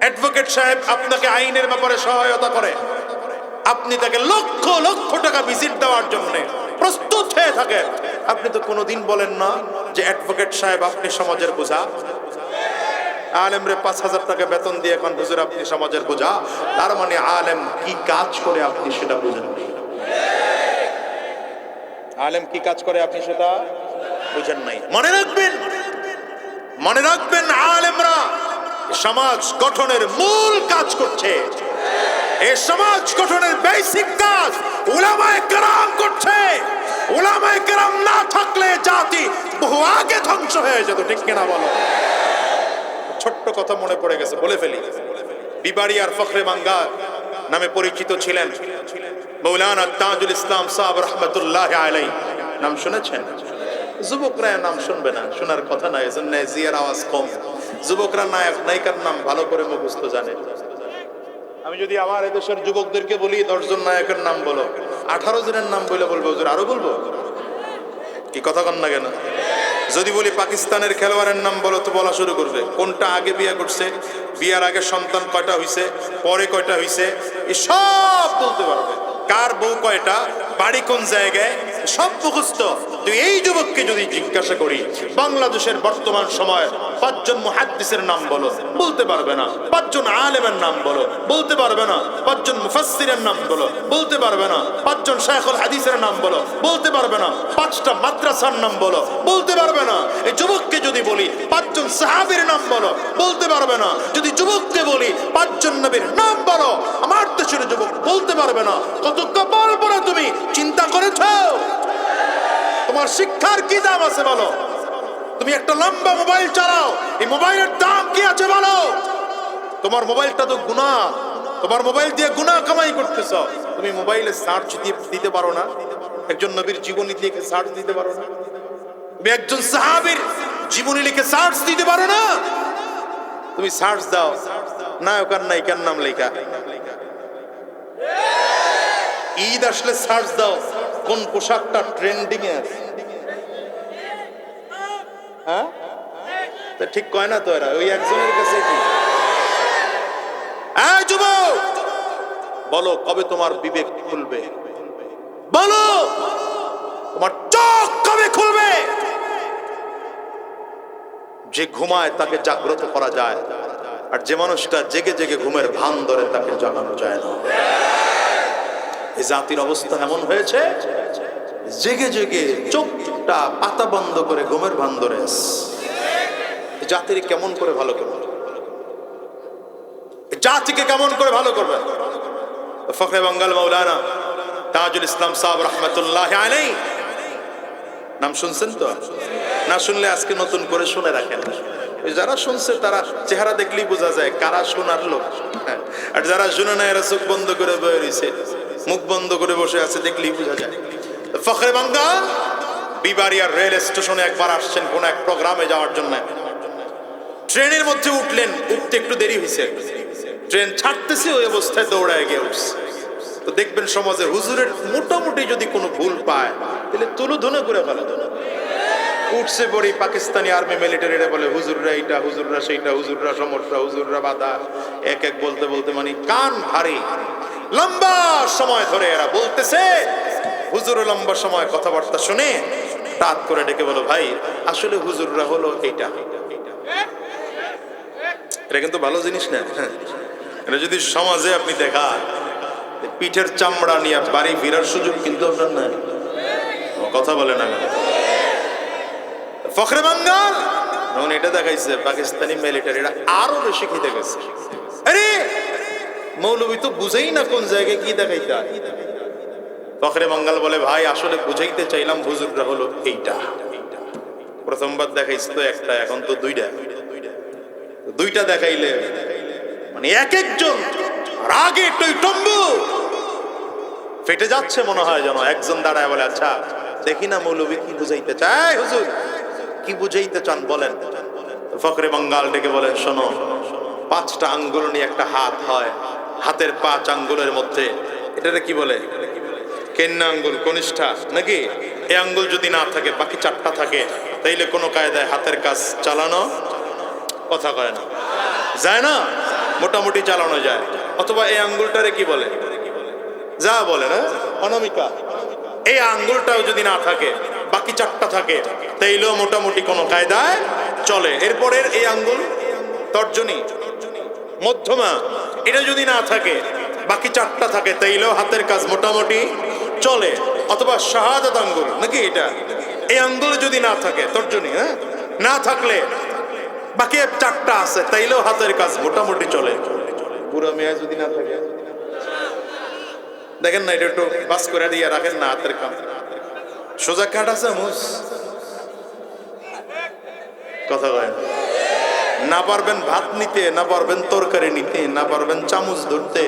অ্যাডভোকেট সাহেব আপনাকে আইনের ব্যাপারে সহায়তা করে, আপনি তাকে লক্ষ লক্ষ টাকা ভিজিট দেওয়ার জন্য প্রস্তুত হয়ে থাকেন। আপনি তো কোনোদিন বলেন না যে অ্যাডভোকেট সাহেব আপনি সমাজের বোঝা। আলেমরে 5,000 টাকা বেতন দিয়ে এখন হুজুর আপনি সমাজের বোঝা, তার মানে আলেম কি কাজ করে আপনি সেটা বুঝেন। আলেম কি কাজ করে আপনি সেটা বুঝেন নাই। মনে রাখবেন, মনে রাখবেন, আলেমরা সমাজ গঠনের মূল কাজ করছে। এই সমাজ গঠনের বেসিক কাজ উলামায়ে কেরাম করছে। উলামায়ে কেরাম না থাকলে জাতি বহু আগে ধ্বংস হয়ে যেত, ঠিক কিনা বলো? ছোট্ট কথা মনে পড়ে গেছে, বলে ফেলি। বিবাড়িয়ার ফখরে বাঙ্গার নামে পরিচিত ছিলেন মৌলানা তাজুল ইসলাম সাহেব রহমতুল্লাহ আলাইহি। নাম শুনেছেন? যুবকরা নাম শুনবে না, শোনার কথা নয়, এজন্য জিয়ার আওয়াজ কম। যুবকরা নায়ক নায়িকার নাম ভালো করে মুখস্থ জানে। আমি যদি আমার এদেশের যুবকদেরকে বলি 10 জন নায়কের নাম বলো, 18 জনের নাম বলে বলবো হুজুর আরো বলবো, কি কথা কন না কেন? যদি বলি পাকিস্তানের খেলোয়াড়ের নাম বলো তো বলা শুরু করবে। কোনটা আগে বিয়ে করছে, বিয়ার আগে সন্তান কয়টা হইছে, পরে কয়টা হইছে, সব বলতে পারবে। কার বউ কয়টা, বাড়ি কোন জায়গায়, সব মুখস্থ। তো এই যুবককে যদি জিজ্ঞাসা করি বাংলাদেশের বর্তমান সময় 5 জন মুহাদ্দিসের নাম বলো, বলতে পারবে না। 5 জন আলেমের নাম বলো, বলতে পারবে না। 5 জন মুফাসসিরের নাম বলো, বলতে পারবে না। 5 জন শায়খুল হাদিসের নাম বলো, বলতে পারবে না। 5টা মাদ্রাসার নাম বলো, বলতে পারবে না। এই যুবককে যদি বলি 5 জন সাহাবীর নাম বলো, বলতে পারবে না। যদি যুবককে বলি 5 জন নবীর নাম বলো, আমার দেশের যুবক বলতে পারবে না। কত কপাল পড়া তুমি চিন্তা করেছো? তোমার শিক্ষার কি দাম আছে বলো? তুমি একটা লম্বা মোবাইল চালাও, এই মোবাইলের দাম কি আছে বলো? তোমার মোবাইলটা তো গুনাহ, তোমার মোবাইল দিয়ে গুনাহ কামাই করতেছ। তুমি মোবাইলে সার্চ দিতে পারো না? একজন নবীর জীবনী লিখে সার্চ দিতে পারো না? তুমি একজন সাহাবীর জীবনী লিখে সার্চ দিতে পারো না? তুমি সার্চ দাও নায়ক আর নায়িকার নাম লেখা। ঈদ আসলে সার্চ দাও কোন পোশাকটা ট্রেন্ডিং এ আছে। হ্যাঁ, ঠিক কয় না তো এরা, ওই একজনের কাছে কি? এই যুবক বলো কবে তোমার বিবেক খুলবে? বলো তোমার চোখ কবে খুলবে? যে ঘুমায় তাকে জাগ্রত করা যায়, আর যে মানুষটা জেগে জেগে ঘুমের ভান ধরে তাকে জাগানো যায় না। এই জাতির অবস্থা এমন হয়েছে, জেগে জেগে চোখটা পাতা বন্ধ করে ঘুমের ভান ধরে। জাতির কেমন করে ভালো করবে? জাতিকে কেমন করে ভালো করবে? ফখরে বাঙ্গাল মৌলানা তাজুল ইসলাম সাহেব রহমতুল্লাহ আলাইহি নাম শুনছেন তো? না শুনলে আজকে নতুন করে শুনে রাখেন। যারা শুনছে তারা চেহারা দেখলেই বোঝা যায় কারা শোনার লোক, আর যারা শুনে না এরা চোখ বন্ধ করে বয়ে রয়েছে, মুখ বন্ধ করে বসে আছে, দেখলেই বোঝা যায়। ফখরে বাঙ্গাল বিবাড়িয়ার রেল স্টেশনে একবার আসছেন কোন এক প্রোগ্রামে যাওয়ার জন্য। ট্রেনের মধ্যে উঠলেন, উঠতে একটু দেরি হয়েছে, ট্রেন ছাড়তেছে, ওই অবস্থায় দৌড়ায় গিয়ে উঠছে। তো দেখবেন সমাজে হুজুরের মোটামুটি যদি কোনো ভুল পায় তাহলে তুলোধুনো করে ফেলে। উঠছে পরে পাকিস্তানি আর্মি মিলিটারিরা বলে হুজুররা এইটা, হুজুররা সেইটা, হুজুররা সমস্যা, হুজুররা বাধা, এক এক বলতে বলতে মানে কান ভারী। লম্বা সময় ধরে এরা বলতেছে, হুজুর লম্বা সময় কথাবার্তা শুনে হঠাৎ করে ডেকে বলো, ভাই আসলে হুজুররা হলো এইটা। এটা কিন্তু ভালো জিনিস না। এটা যদি সমাজে আপনি দেখান, পিঠের চামড়া নিয়ে বাড়ি ফেরার সুযোগ কিন্তু আপনার নাই। কথা বলে না ফখরে বাঙ্গাল যখন এটা দেখাইছে, পাকিস্তানি মিলিটারিরা আরো বেশি খেতে গেছে। আরে মৌলবী তো বুঝেই না কোন জায়গায় কি দেখাইতে। ফখরে বাঙ্গাল বলে, ভাই আসলে বুঝাইতে চাইলাম হুজুররা হলো এইটা। প্রথমবার দেখাইছে তো একটা, এখন তো দুইটা দেখাইলে মানে এক একজন রাগে টইটম্বু ফেটে যাচ্ছে মনে হয়। যেন একজন দাঁড়ায় বলে, আচ্ছা দেখি না মৌলবী কি বুঝাইতে চায়, হুজুর কি বুঝাইতে চান বলেন। ফখরে বাঙ্গাল ডেকে বলেন, শোনো, 5টা আঙ্গুল নিয়ে একটা হাত হয়, হাতের 5 আঙ্গুলের মধ্যে এটারে কি বলে, কেন্না আঙ্গুল, কনিষ্ঠা নাকি? এই আঙ্গুল যদি না থাকে, বাকি 4টা থাকে, তাইলে কোনো কায়দায় হাতের কাজ চালানো, কথা কয় না, যায় না, মোটামুটি চালানো যায়। অথবা এই আঙ্গুলটারে কি বলে, যা বলে না, অনামিকা। এই আঙ্গুলটাও যদি না থাকে, বাকি 4টা থাকে, তাইলেও মোটামুটি কোনো কায়দায় চলে। এরপরের এই আঙ্গুল তর্জনী, মধ্যমা, এটা যদি না থাকে, বাকি 4টা থাকে, তাইলেও হাতের কাজ মোটামুটি চলে। অথবা শাহাদাত আঙ্গুল নাকি, এটা এই আঙ্গুল যদি না থাকে, তর্জনী, হ্যাঁ, না থাকলে বাকি 4টা আছে, তাইলেও হাতের কাজ মোটামুটি চলে। বুড়া মেয়া যদি না থাকে, দেখেন না, এটা একটু বাস করে দিয়ে রাখেন না, হাতের কাজ সোজা কাট আছে মুস, কথা কয় না, পারবেন ভাত নিতে, না পারবেন তরকারি নিতে, না পারবেন চামচ ধরতে।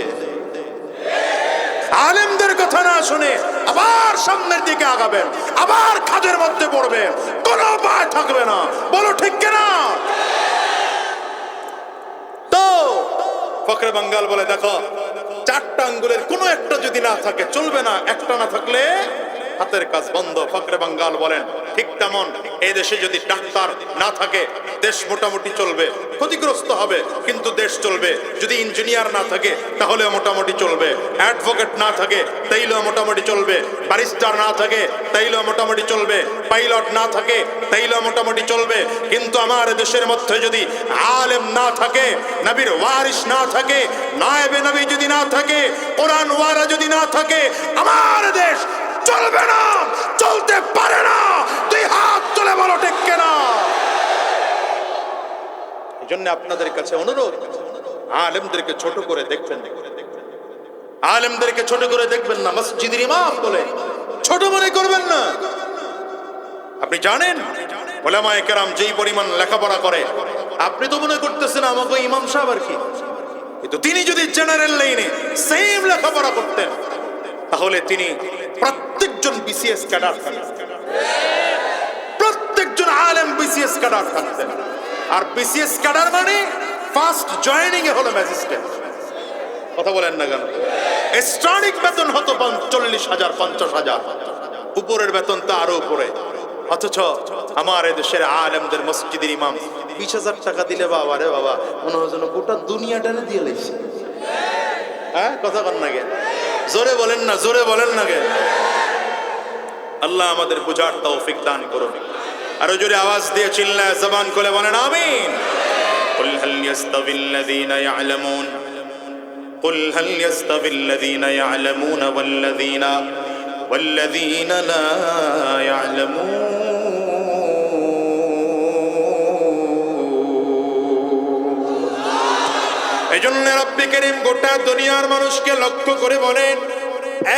আলেমদের কথা না শুনে আবার সামনের দিকে আগাবেন, আবার খাদের মধ্যে পড়বে, কোনো উপায় থাকবে না। বলো ঠিক কিনা? তো ফখরে বাঙ্গাল বলে, দেখো 4টা আঙ্গুলের কোনো একটা যদি না থাকে চলবে না, একটা না থাকলে হাতের কাজ বন্ধ। ফখরে বাঙ্গাল বলেন, ঠিক তেমন এই দেশে যদি ডাক্তার না থাকে, দেশ মোটামুটি চলবে, ক্ষতিগ্রস্ত হবে কিন্তু দেশ চলবে। যদি ইঞ্জিনিয়ার না থাকে, তাহলে মোটামুটি চলবে। অ্যাডভোকেট না থাকে, তাইলেও মোটামুটি চলবে। ব্যারিস্টার না থাকে, তাইলেও মোটামুটি চলবে। পাইলট না থাকে, তাইলেও মোটামুটি চলবে। কিন্তু আমার দেশের মধ্যে যদি আলেম না থাকে, নবীর ওয়ারিস না থাকে, নায়েবে নবী যদি না থাকে, কোরআন ওয়ারা যদি না থাকে, আমার দেশ চলবে না, চলতে পারে না। তুই হাত তুলে বলো ঠিক কিনা? এই জন্য আপনাদের কাছে অনুরোধ, আলেমদেরকে ছোট করে দেখবেন না, আলেমদেরকে ছোট করে দেখবেন না। মসজিদের ইমাম বলে ছোট মনে করবেন না। আপনি জানেন উলামায়ে কেরাম যেই পরিমাণ লেখাপড়া করে, আপনি তো মনে করতেছেন আমাকে ইমাম সাহেব আর কি, কিন্তু তিনি যদি জেনারেল লাইনে সেম লেখাপড়া করতেন, তাহলে তিনি প্রত্যেকজন বিসিএস ক্যাডার থাকতেন, প্রত্যেকজন আলেম বিসিএস ক্যাডার থাকতেন। আর বিসিএস ক্যাডার মানে ফার্স্ট জয়েনিং এ হলো ম্যাজিস্ট্রেট। কথা বলেন না কেন? স্টার্টিং বেতন হতো 40,000, 50,000, উপরের বেতন তো আরো উপরে। অথচ আমার দেশের আলেমদের মসজিদের ইমাম 20,000 টাকা দিলে, বাবা রে বাবা, মনে হয় যেন গোটা দুনিয়াটা দিয়ে লেগেছে। হ্যাঁ, কথা কন না গে, জোরে বলেন না, জোরে বলেন না গে। আল্লাহ আমাদের বুঝার তৌফিক দান করুন। আরো জোরে আওয়াজ দিয়ে চিল্লায় জবান খুলে বলেন আমিন। কুল হাল ইয়াস্তাবিল্লাযীনা ইয়া'লামুন, কুল হাল ইয়াস্তাবিল্লাযীনা ইয়া'লামুনা ওয়াল্লাযীনা লা ইয়া'লামুন। এজন্য রব্বে কারীম গোটা দুনিয়ার মানুষকে লক্ষ্য করে বলেন,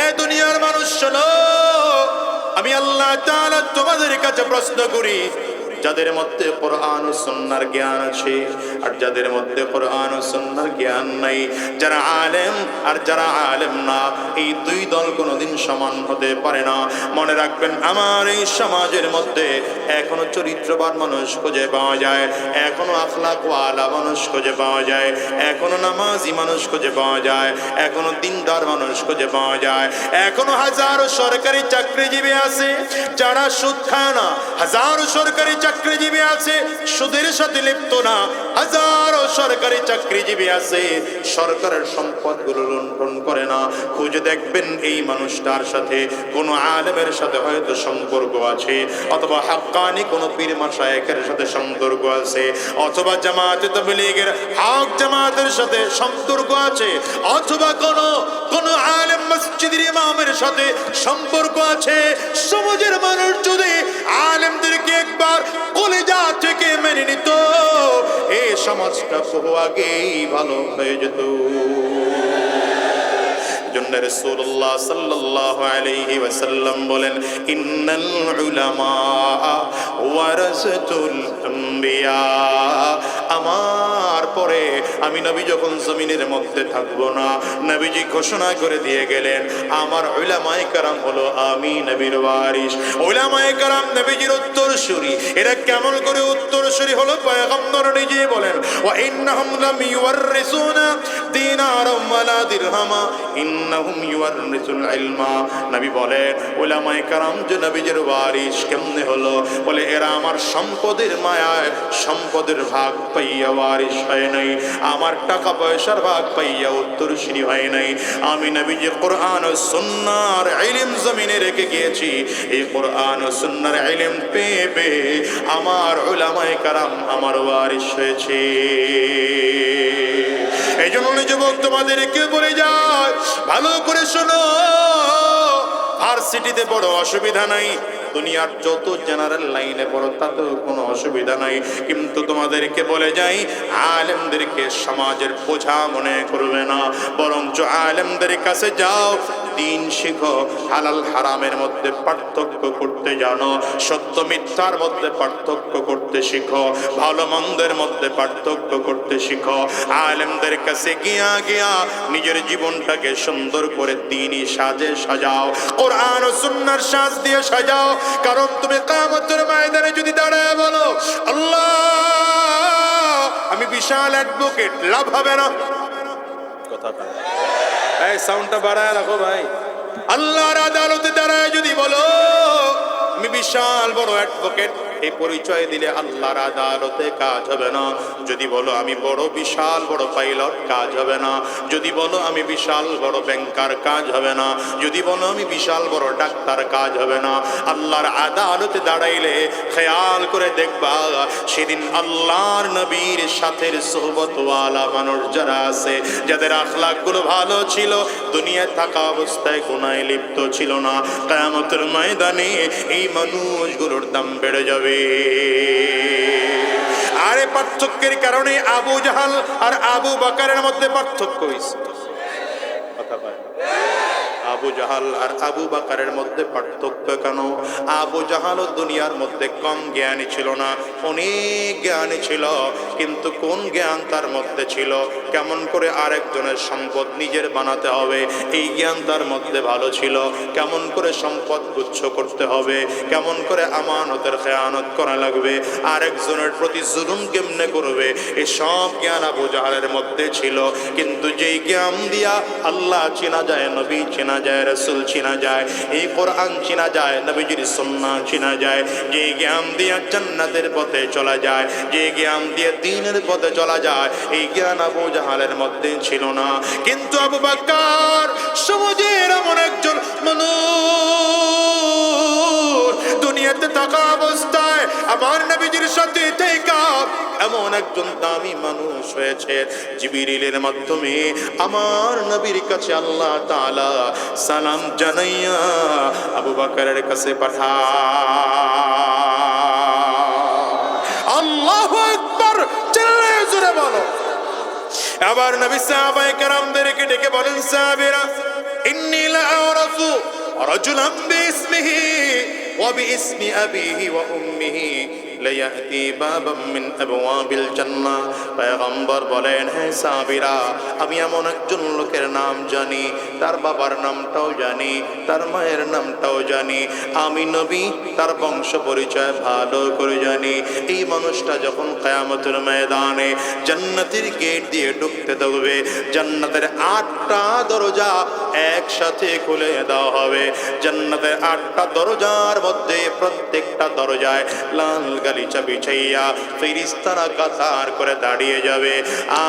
এ দুনিয়ার মানুষ শোনো, আমি আল্লাহ তাআলা তোমাদের কাছে প্রশ্ন করি, যাদের মধ্যে কোরআন ও সুন্নাহর জ্ঞান আছে আর যাদের মধ্যে কোরআন ও সুন্নাহর জ্ঞান নাই, যারা আলেম আর যারা আলেম না, এই দুই দল কোনোদিন সমান হতে পারে না। মনে রাখবেন, আমার এই সমাজের মধ্যে এখনো চরিত্রবান মানুষ খুঁজে পাওয়া যায়, এখনো আখলাকওয়ালা মানুষ খুঁজে পাওয়া যায়, এখনো নামাজি মানুষ খুঁজে পাওয়া যায়, এখনো দিনদার মানুষ খুঁজে পাওয়া যায়, এখনো হাজারো সরকারি চাকরিজীবী আছে যারা সুদ খায় না, হাজারো সরকারি চাকরিজীবী আছে সুদের সাথে লিপ্ত না, হাজারো সরকারি চাকরিজীবী আছে সরকারের সম্পদগুলো লুণ্ঠন করে না। খুঁজে দেখবেন এই মানুষটার সাথে কোনো আলেমের সাথে হয়তো সম্পর্ক আছে, অথবা হাক্কানি কোনো পীর মাশায়েখের সাথে সম্পর্ক আছে, অথবা জামাতে তাবলীগের হক জামাতের সাথে সম্পর্ক আছে, অথবা কোনো আলেম মসজিদের ইমামের সাথে সম্পর্ক আছে। সমাজের মানুষ যদি আলেমদেরকে একবার কলিজা থেকে মেনে নিত, এই সমাজটা বহু আগেই ভালো হয়ে যেত। জন্য রাসূলুল্লাহ সাল্লাল্লাহু আলাইহি ওয়াসাল্লাম বলেন, ইন্নাল উলামা ওয়ারাসাতুল আম্বিয়া। আমার পরে আমি নবী যখন জমিনের মধ্যে থাকবো না, নবীজি ঘোষণা করে দিয়ে গেলেন, আমার উলামায়ে কেরাম হলো আমি নবীর ওয়ারিস। উলামায়ে কেরাম নবীজির উত্তরসূরি। এরা কেমন করে উত্তরসূরি হলো? পয়গম্বর নিজে বলেন, ওয়া ইন্নাহুম লাম ইউওয়ারিসুনা দিনারাম ওয়ালা দিরহামা ইন্নাহুম ইউওয়ারিসুল ইলমা। নবী বলেন, উলামায়ে কেরাম যে নবীজির ওয়ারিস কেমনে হলো? বলে, এরা আমার সম্পদের মায়ায় সম্পদের ভাগ পাইয়া ওয়ারিস হয় নাই, আমার টাকা পয়সার ভাগ পাইয়া উত্তরসূরি হয় নাই। আমি নবীজি কোরআন ও সুন্নাহর ইলম জমিনে রেখে গিয়েছি। এই কোরআন ও সুন্নাহর ইলম পেয়ে পেয়ে আমার উলামায়ে কেরাম আমার ওয়ারিস হয়েছে। এই জন্য যুবক তোমাদেরকে বলে যায়, ভালো করে শোনো, ভার্সিটিতে বড় অসুবিধা নাই, দুনিয়ার যত জেনারেল লাইনে পড়ো তাতেও কোনো অসুবিধা নাই, কিন্তু তোমাদেরকে বলে যাই, আলেমদেরকে সমাজের বোঝা মনে করবে না, বরঞ্চ আলেমদের কাছে যাও, দিন শিখো, হালাল হারামের মধ্যে পার্থক্য করতে জানো, সত্য মিথ্যার মধ্যে পার্থক্য করতে শিখো, ভালো মন্দের মধ্যে পার্থক্য করতে শিখো। আলেমদের কাছে গিয়া গিয়া নিজের জীবনটাকে সুন্দর করে দ্বীনি সাজে সাজাও, কোরআন ও সুন্নাহর সাজ দিয়ে সাজাও। কারণ তুমি কিয়ামতের ময়দানে যদি দাঁড়ায় বলো, আল্লাহ আমি বিশাল অ্যাডভোকেট, লাভ হবে না। কথাটা এই সাউন্ডটা বাড়ায় রাখো ভাই। আল্লাহর আদালতে দাঁড়ায় যদি বলো আমি বিশাল বড় অ্যাডভোকেট, এই পরিচয় দিলে আল্লাহর আদালতে কাজ হবে না। যদি বলো আমি বড় বিশাল বড় পাইলট, কাজ হবে না। যদি বলো আমি বিশাল বড় ব্যাংকার, কাজ হবে না। যদি বলো আমি বিশাল বড় ডাক্তার, কাজ হবে না। আল্লাহর আদালতে দাঁড়াইলে খেয়াল করে দেখবা, সেদিন আল্লাহর নবীর সাথে সোহবতওয়ালা মানুষ যারা আছে, যাদের আখলাকগুলো ভালো ছিল, দুনিয়ায় থাকা অবস্থায় গুনাহে লিপ্ত ছিল না, কিয়ামতের ময়দানে এই মানুষগুলোর দাম বেড়ে যাবে। আরে পার্থক্যের কারণে আবু জাহাল আর আবু বকরের মধ্যে পার্থক্য হয়েছে। কথা বলে, আবু জাহাল আর আবু বকরের মধ্যে পার্থক্য কেন? আবু জাহাল দুনিয়ার মধ্যে কম জ্ঞানী ছিল না, অনেক জ্ঞানী ছিল, কিন্তু কোন জ্ঞান তার মধ্যে ছিল? কেমন করে আরেকজনের সম্পদ নিজের বানাতে হবে, এই জ্ঞান তার মধ্যে ভালো ছিল। কেমন করে সম্পদ গুচ্ছ করতে হবে, কেমন করে আমানতের খেয়ানত করা লাগবে, আরেকজনের প্রতি জুলুম কেমনে করবে, এই সব জ্ঞান আবু জাহালের মধ্যে ছিল। কিন্তু যেই জ্ঞান দিয়া আল্লাহ চেনা যায়, নবী চেনা যায়, রাসূল চেনা যায়, এই কোরআন চেনা যায়, নবীজির সুন্নাহ চেনা যায়, যে জ্ঞান দিয়ে জান্নাতের পথে চলা যায়, যে জ্ঞান দিয়ে দ্বীনের পথে চলা যায়, এই জ্ঞান আবু জাহালের মধ্যে ছিল না। কিন্তু আবু বকর সমাজের এমন একজন মানুষ, দুনিয়াতে থাকা অবস্থায় আমার নবীজির সাথে থেকে এমন একজন দামি মানুষ হয়েছে, জিবরিলের মাধ্যমে আমার নবীর কাছে আল্লাহ তাআলা সালাম জানাইয়া আবু বকরের কাছে পাঠায়। আল্লাহু আকবার, চিল্লায়ে জোরে বলো। আবার নবী সাহাবায়ে কেরামদেরকে ডেকে বলেন, সাহাবীরা, ইন্নী লা আরাফু রাজুলান বিইসমিহি ওয়া বিইসমি আবিহি ওয়া উম্মিহি লায়াতি বাবাম মিন আবওয়াবিল জান্নাহ। পয়গম্বর বলেন, হে সাহাবীরা, আমি এমন একজন লোকের নাম জানি, তার বাবার নামটাও জানি, তার মায়ের নামটাও জানি, আমি নবী তার বংশ পরিচয় ভালো করে জানি। এই মানুষটা যখন কিয়ামতের ময়দানে জান্নাতের গেট দিয়ে ঢুকতে থাকবে, জান্নাতের 8টা দরজা একসাথে খুলে দেওয়া হবে। জান্নাতের 8টা দরজার মধ্যে প্রত্যেকটা দরজায় লাল গালিচা বিছাইয়া ফেরেশতারা কাতার করে দাঁড়িয়ে যাবে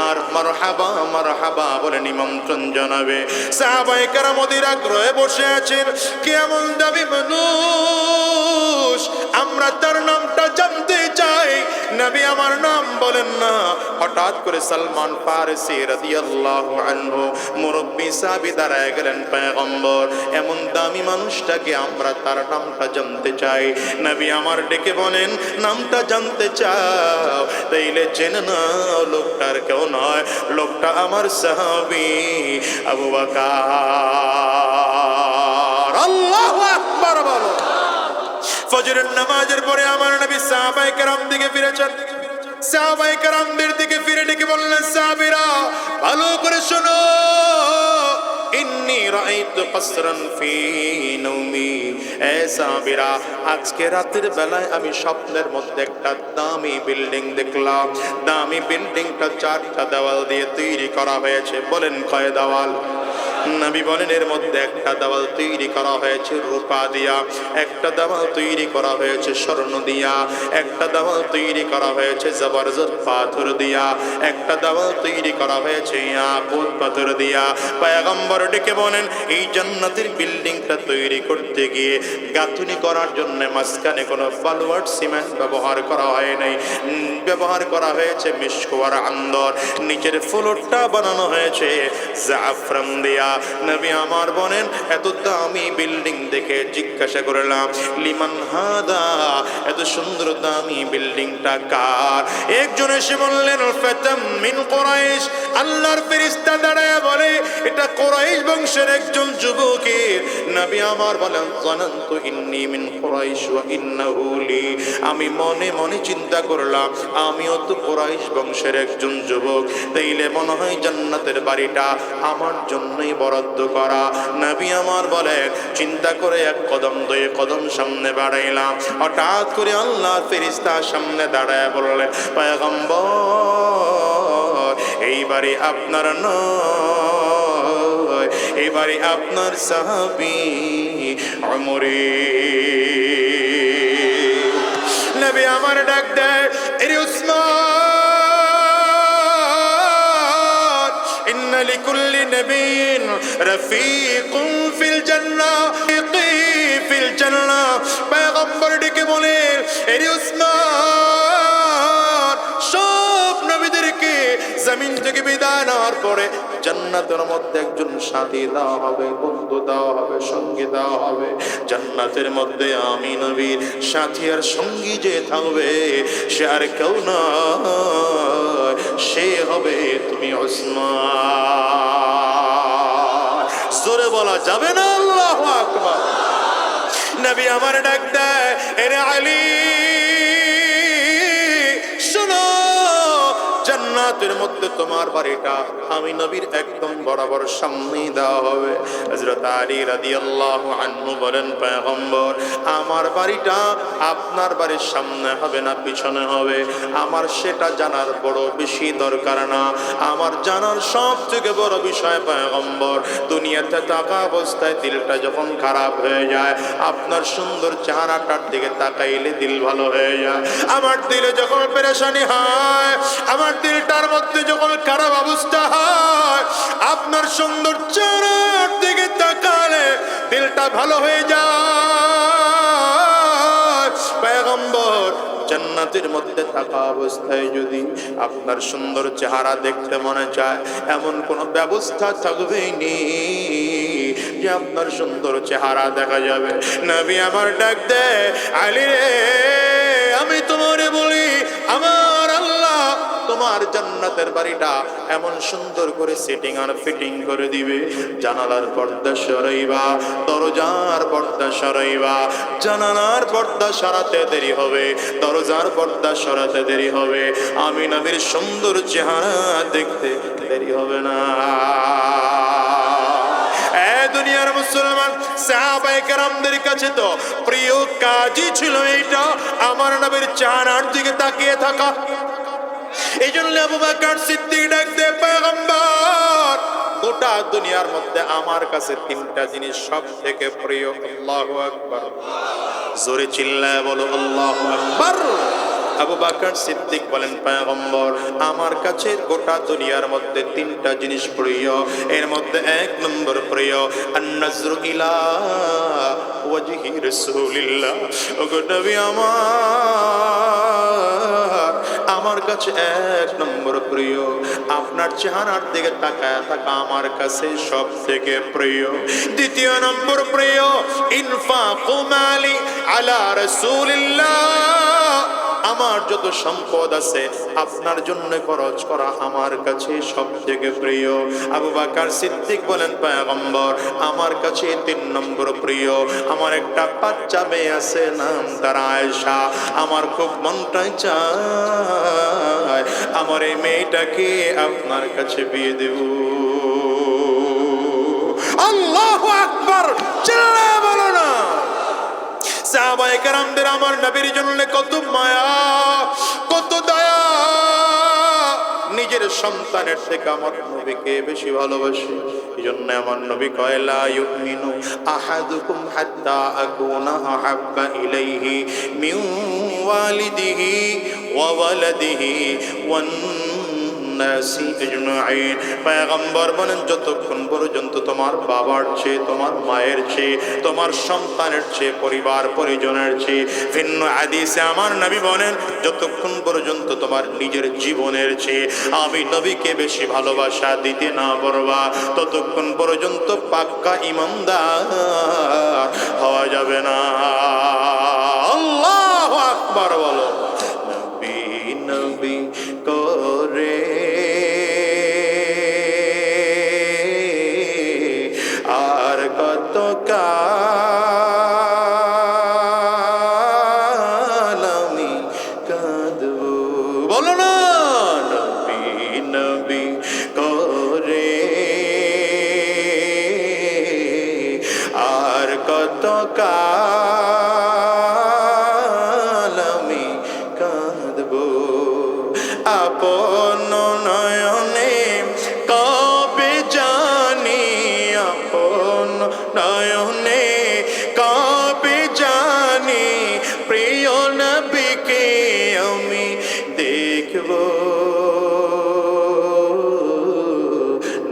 আর মারহাবা মারহাবা বলে নিমন্ত্রণ জানাবে। সাহাবায়ে কেরাম অধীর আগ্রহে বসে আছেন। কেমন দামি মানুষ, আমরা তার নামটা জানতে চাই, নবী আমার নাম বলেন না। হঠাৎ করে সালমান ফারসি রাদিয়াল্লাহু আনহু মুরব্বি সাহাবী দাঁড়ায় গেলেন, পয়গম্বর এমন দামি মানুষটাকে আমরা তার নামটা জানতে চাই। নবী আমার ডেকে বলেন, নামটা জানতে চাও তাইলে জেনে নাও লোকটার কেউ নয়, লোকটা আমার সাহাবী আবু বকর। আল্লাহু আকবার বলো। ফজরের নামাজের পরে আমার নবী সাহাবায়ে কেরাম দিকে ফিরেছেন। সাহাবায়ে কেরামদের দিকে ফিরে ডেকে বললেন, সাহাবীরা ভালো করে শোনো, ইন্নী রাআইতু কসরান ফি নাওমি। এ সাহাবীরা, আজকে রাতের বেলায় আমি স্বপ্নের মধ্যে একটা দামি বিল্ডিং দেখলাম। দামি বিল্ডিংটা 4টা দেওয়াল দিয়ে তৈরি করা হয়েছে। বলেন কয় দেওয়াল? নবী বলেন এর মধ্যে একটা দেওয়াল তৈরি করা হয়েছে রূপা দিয়া, একটা দেওয়াল তৈরি করা হয়েছে স্বর্ণ দিয়া, একটা দেওয়াল তৈরি করা হয়েছে জবরদস্ত পাথর দিয়া, একটা দেওয়াল তৈরি করা হয়েছে ইয়াকুত পাথর দিয়া। পয়গম্বর ডেকে বলেন, এই জান্নাতের বিল্ডিংটা তৈরি করতে গিয়ে গাঁথুনি করার জন্য মাঝখানে কোনো বালুয়াট সিমেন্ট ব্যবহার করা হয় নাই, ব্যবহার করা হয়েছে মিশক আর আন্দর। নিচের ফ্লোরটা বানানো হয়েছে জাফরান দিয়া। নবী আমার বলেন, এত দামি বিল্ডিং দেখে জিজ্ঞাসা করলাম, লিমান হাদা, এত সুন্দর দামি বিল্ডিংটা কার? একজন এসে বললেন, ফাতাম মিন কুরাইশ। আল্লাহর ফেরেশতা দাঁড়ায় বলে, এটা কুরাইশ বংশের একজন যুবকের। নবী আমার বলেন, জানান্তু ইন্নী মিন কুরাইশ ওয়া ইন্নাহু লি। আমি মনে মনে চিন্তা করলাম, আমিও তো কুরাইশ বংশের একজন যুবক, তাইলে মনে হয় জান্নাতের বাড়িটা আমার জন্যই বরাদ্দ করা। নবী আমার বলেন, চিন্তা করে এক কদম 2 কদম সামনে বাড়াইলাম। হঠাৎ করে আল্লাহর ফেরেশতা সামনে দাঁড়ায় বললেন, পয়গম্বর এই বাড়ি আপনার নয়, এই বাড়ি আপনার সাহাবী ওমরে। নবী আমার ডাক দেয়, এরে উসমান, ইন্না লিকুল্লি নবিয়্যিন রাফীকুন ফিল জান্নাহ, ফিল জান্নাহ। পয়গম্বর ডেকে বলেন, এরে উসমান, সব নবীদেরকে জমিন থেকে বিদায় নেওয়ার পরে জান্নাতের মধ্যে একজন সাথী দেওয়া হবে, বন্ধু দেওয়া হবে, সঙ্গী দেওয়া হবে। জান্নাতের মধ্যে আমি নবীর সাথী আর সঙ্গী যে থাকবে সে আর কেউ নয়, সে হবে তুমি উসমান। জোরে বলা যাবে না আল্লাহু আকবার। নবী আমার ডাক দেয়, এরে আলী শোনো, জান্নাতের মধ্যে তোমার বাড়িটা আমি নবীর একদম বরাবর সামনেই দেওয়া হবে। হযরত আলী রাদিয়াল্লাহু আনহু বলেন, পয়গম্বর আমার বাড়িটা আপনার বাড়ির সামনে হবে না পিছনে হবে, আমার সেটা জানার বড় বেশি দরকার না। আমার জানার সব থেকে বড় বিষয় পয়গম্বর, দুনিয়াতে থাকা অবস্থায় দিলটা যখন খারাপ হয়ে যায়, আপনার সুন্দর চেহারাটার দিকে তাকাইলে দিল ভালো হয়ে যায়। আমার দিলে যখন পেরেশানি হয়, আমার দিলটার মধ্যে যখন খারাপ অবস্থা হয়, আপনার সুন্দর চেহারার দিকে তাকালে দিলটা ভালো হয়ে যায়। পয়গম্বর জান্নাতের মধ্যে থাকা অবস্থায় যদি আপনার সুন্দর চেহারা দেখতে মনে চায়, এমন কোন ব্যবস্থা থাকবেই নি যে আপনার সুন্দর চেহারা দেখা যাবে। নবী আমার ডাক দেয়, আলী রে, আমি তোমারে বলি, আমার আল্লাহ তোমার জান্নাতের বাড়িটা এমন সুন্দর করে সেটিং আর ফিটিং করে দিবে, জানালার পর্দা সরাইবা, দরজার পর্দা সরাইবা। জানালার পর্দা সরাতে দেরি হবে, দরজার পর্দা সরাতে দেরি হবে, আমি নবীর সুন্দর চেহারা দেখতে দেরি হবে না। দুনিয়ার মুসলমান সাহাবায়ে কেরামদের কাছে তো প্রিয় কাজই ছিল এইটা, আমার নবীর চেহারার দিকে তাকিয়ে থাকা। এই জন্য আবু বকর সিদ্দিক ডাক দেয়, পয়গম্বর গোটা দুনিয়ার মধ্যে আমার কাছে 3টা জিনিস সব থেকে প্রিয়। আল্লাহু আকবার। জোরে চিল্লায় বলো আল্লাহু আকবার। আবু বকর সিদ্দিক বলেন, পয়গম্বর আমার কাছে গোটা দুনিয়ার মধ্যে তিনটা জিনিস প্রিয়, এর মধ্যে এক নম্বর প্রিয় আন-নাজরু ইলা ওয়াজহি রাসূলিল্লাহ। ওগো নবী আমার কাছে এক নম্বর প্রিয় আপনার চেহারার দিকে তাকায় থাকা আমার কাছে সব থেকে প্রিয়। দ্বিতীয় নম্বর প্রিয় ইনফাকু মালি আলা রাসূলিল্লাহ, আমার যত সম্পদ আছে আপনার জন্য খরচ করা আমার কাছে সব থেকে প্রিয়। আবু বকর সিদ্দিক বলেন, পয়গম্বর আমার কাছে তিন নম্বর প্রিয় আমার একটা বাচ্চা মেয়ে আছে, নাম তার আয়েশা। আমার খুব মনটা চায় আমার এই মেয়েটাকে আপনার কাছে বিয়ে দেব। আল্লাহু আকবার, চিল্লায়ে বলো না। সাহাবায়ে কেরামদের আমার নবীর জন্য কত মায়া, কত দয়া, নিজের সন্তানের থেকে আমার নবীকে বেশি ভালোবাসে। এজন্য আমার নবী কয়, লা ইউমিনু আহাদুকুম হাত্তা আকুনা আহাব্বা ইলাইহি মিন ওয়ালিদিহি ওয়া ওয়ালাদিহি ওয়ান নাসি আজমাইন। পয়গম্বর বলেন, যতক্ষণ পর্যন্ত তোমার বাবার চেয়ে, তোমার মায়ের চেয়ে, তোমার সন্তানের চেয়ে, পরিবার পরিজনের চেয়ে, ভিন্ন হাদিসে আমার নবী বলেন, যতক্ষণ পর্যন্ত তোমার নিজের জীবনের চেয়ে আমি নবীকে বেশি ভালোবাসা দিতে না পারবা, ততক্ষণ পর্যন্ত পাক্কা ঈমানদার হওয়া যাবে না। আল্লাহু আকবার বলো। নবী নবী করে আর কত কাল আমি কাঁদব, বলো না। নবী নবী করে আর কত কাল আমি কাঁদব, আপন নয়নে কবে জানি, আপন নয়নে কবে জানি প্রিয় নবীকে আমি দেখব।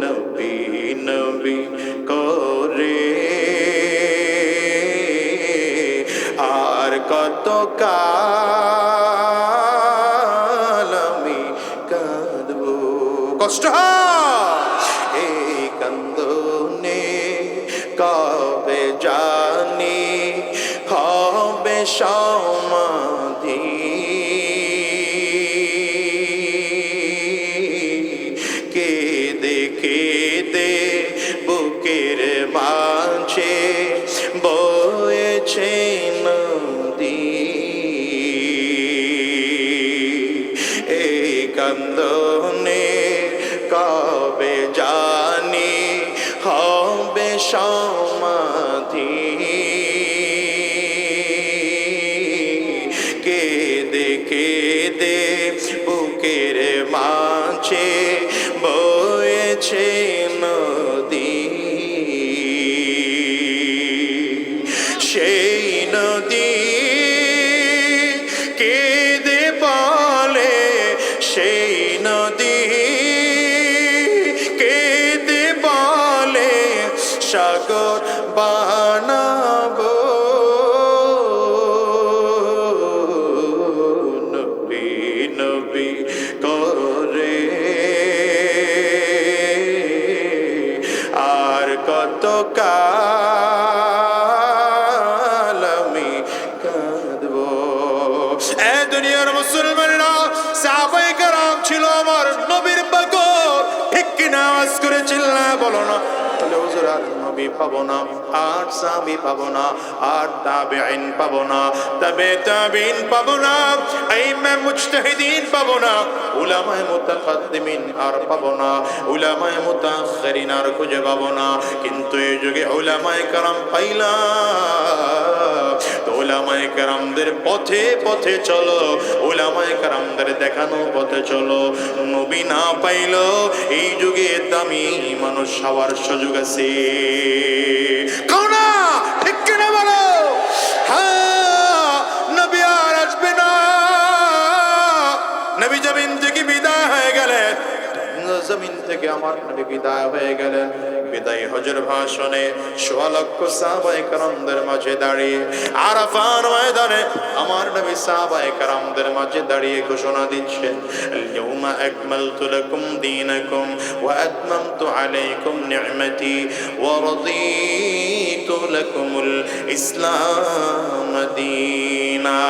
নবী নবী করে আর কত কাল আমি কাঁদব। কষ্ট হয় এই কান্দনে কবে জানি হবে সমাধি, কেঁদে কেঁদে বুকের মাঝে বয়েছে নদী, এই কান্দনে কবে জানি হবে সমাধি, কেঁদে কেঁদে বুকের মাঝে বয়েছে নদী, সেই নদী কেঁদে বলে, সেই নদী কেঁদে বলে সাগর বানাবো। নবী নবী করে আর কত কাল আমি কাঁদব। এ দুনিয়ার মুসলমানরা, সাহাবায়ে কেরাম ছিল আমার নবীর পাগল, ঠিক কিনা? আওয়াজ করে চিল্লায় বলো না। তাহলে হুজুর আর নবী পাবো না, আর সাহাবী পাবো না, আর তাবেঈন পাবো না, তবে তাবেঈন পাবো না, আইম্মা মুজতাহিদিন পাবো না, উলামায়ে মুতাকাদ্দিমিন আর পাবো না, উলামায়ে মুতাআখিরিন আর খুঁজে পাবো না। কিন্তু এই যুগে উলামায়ে কেরাম পাইলাম। তো উলামায়ে কেরামদের পথে পথে চলো, উলামায়ে কেরামদের দেখানো পথে চলো। নবী না পাইলো এই যুগে দামি মানুষ হওয়ার সুযোগ আছে। ঠিক কিনা বলো? হ্যাঁ। জমিন থেকে আমার নবী বিদায় হয়ে গেলেন। বিদায় হজের ভাষণে সোয়া লক্ষ সাহাবায়ে কেরামদের মাঝে দাঁড়িয়ে আরাফার ময়দানে আমার নবী সাহাবায়ে কেরামদের মাঝে দাঁড়িয়ে ঘোষণা দিচ্ছেন, আল-ইয়াউমা আকমালতু লাকুম দীনাকুম ওয়া আতমামতু আলাইকুম নি'মাতি ওয়া রাদিতু লাকুমুল ইসলাম দীনা।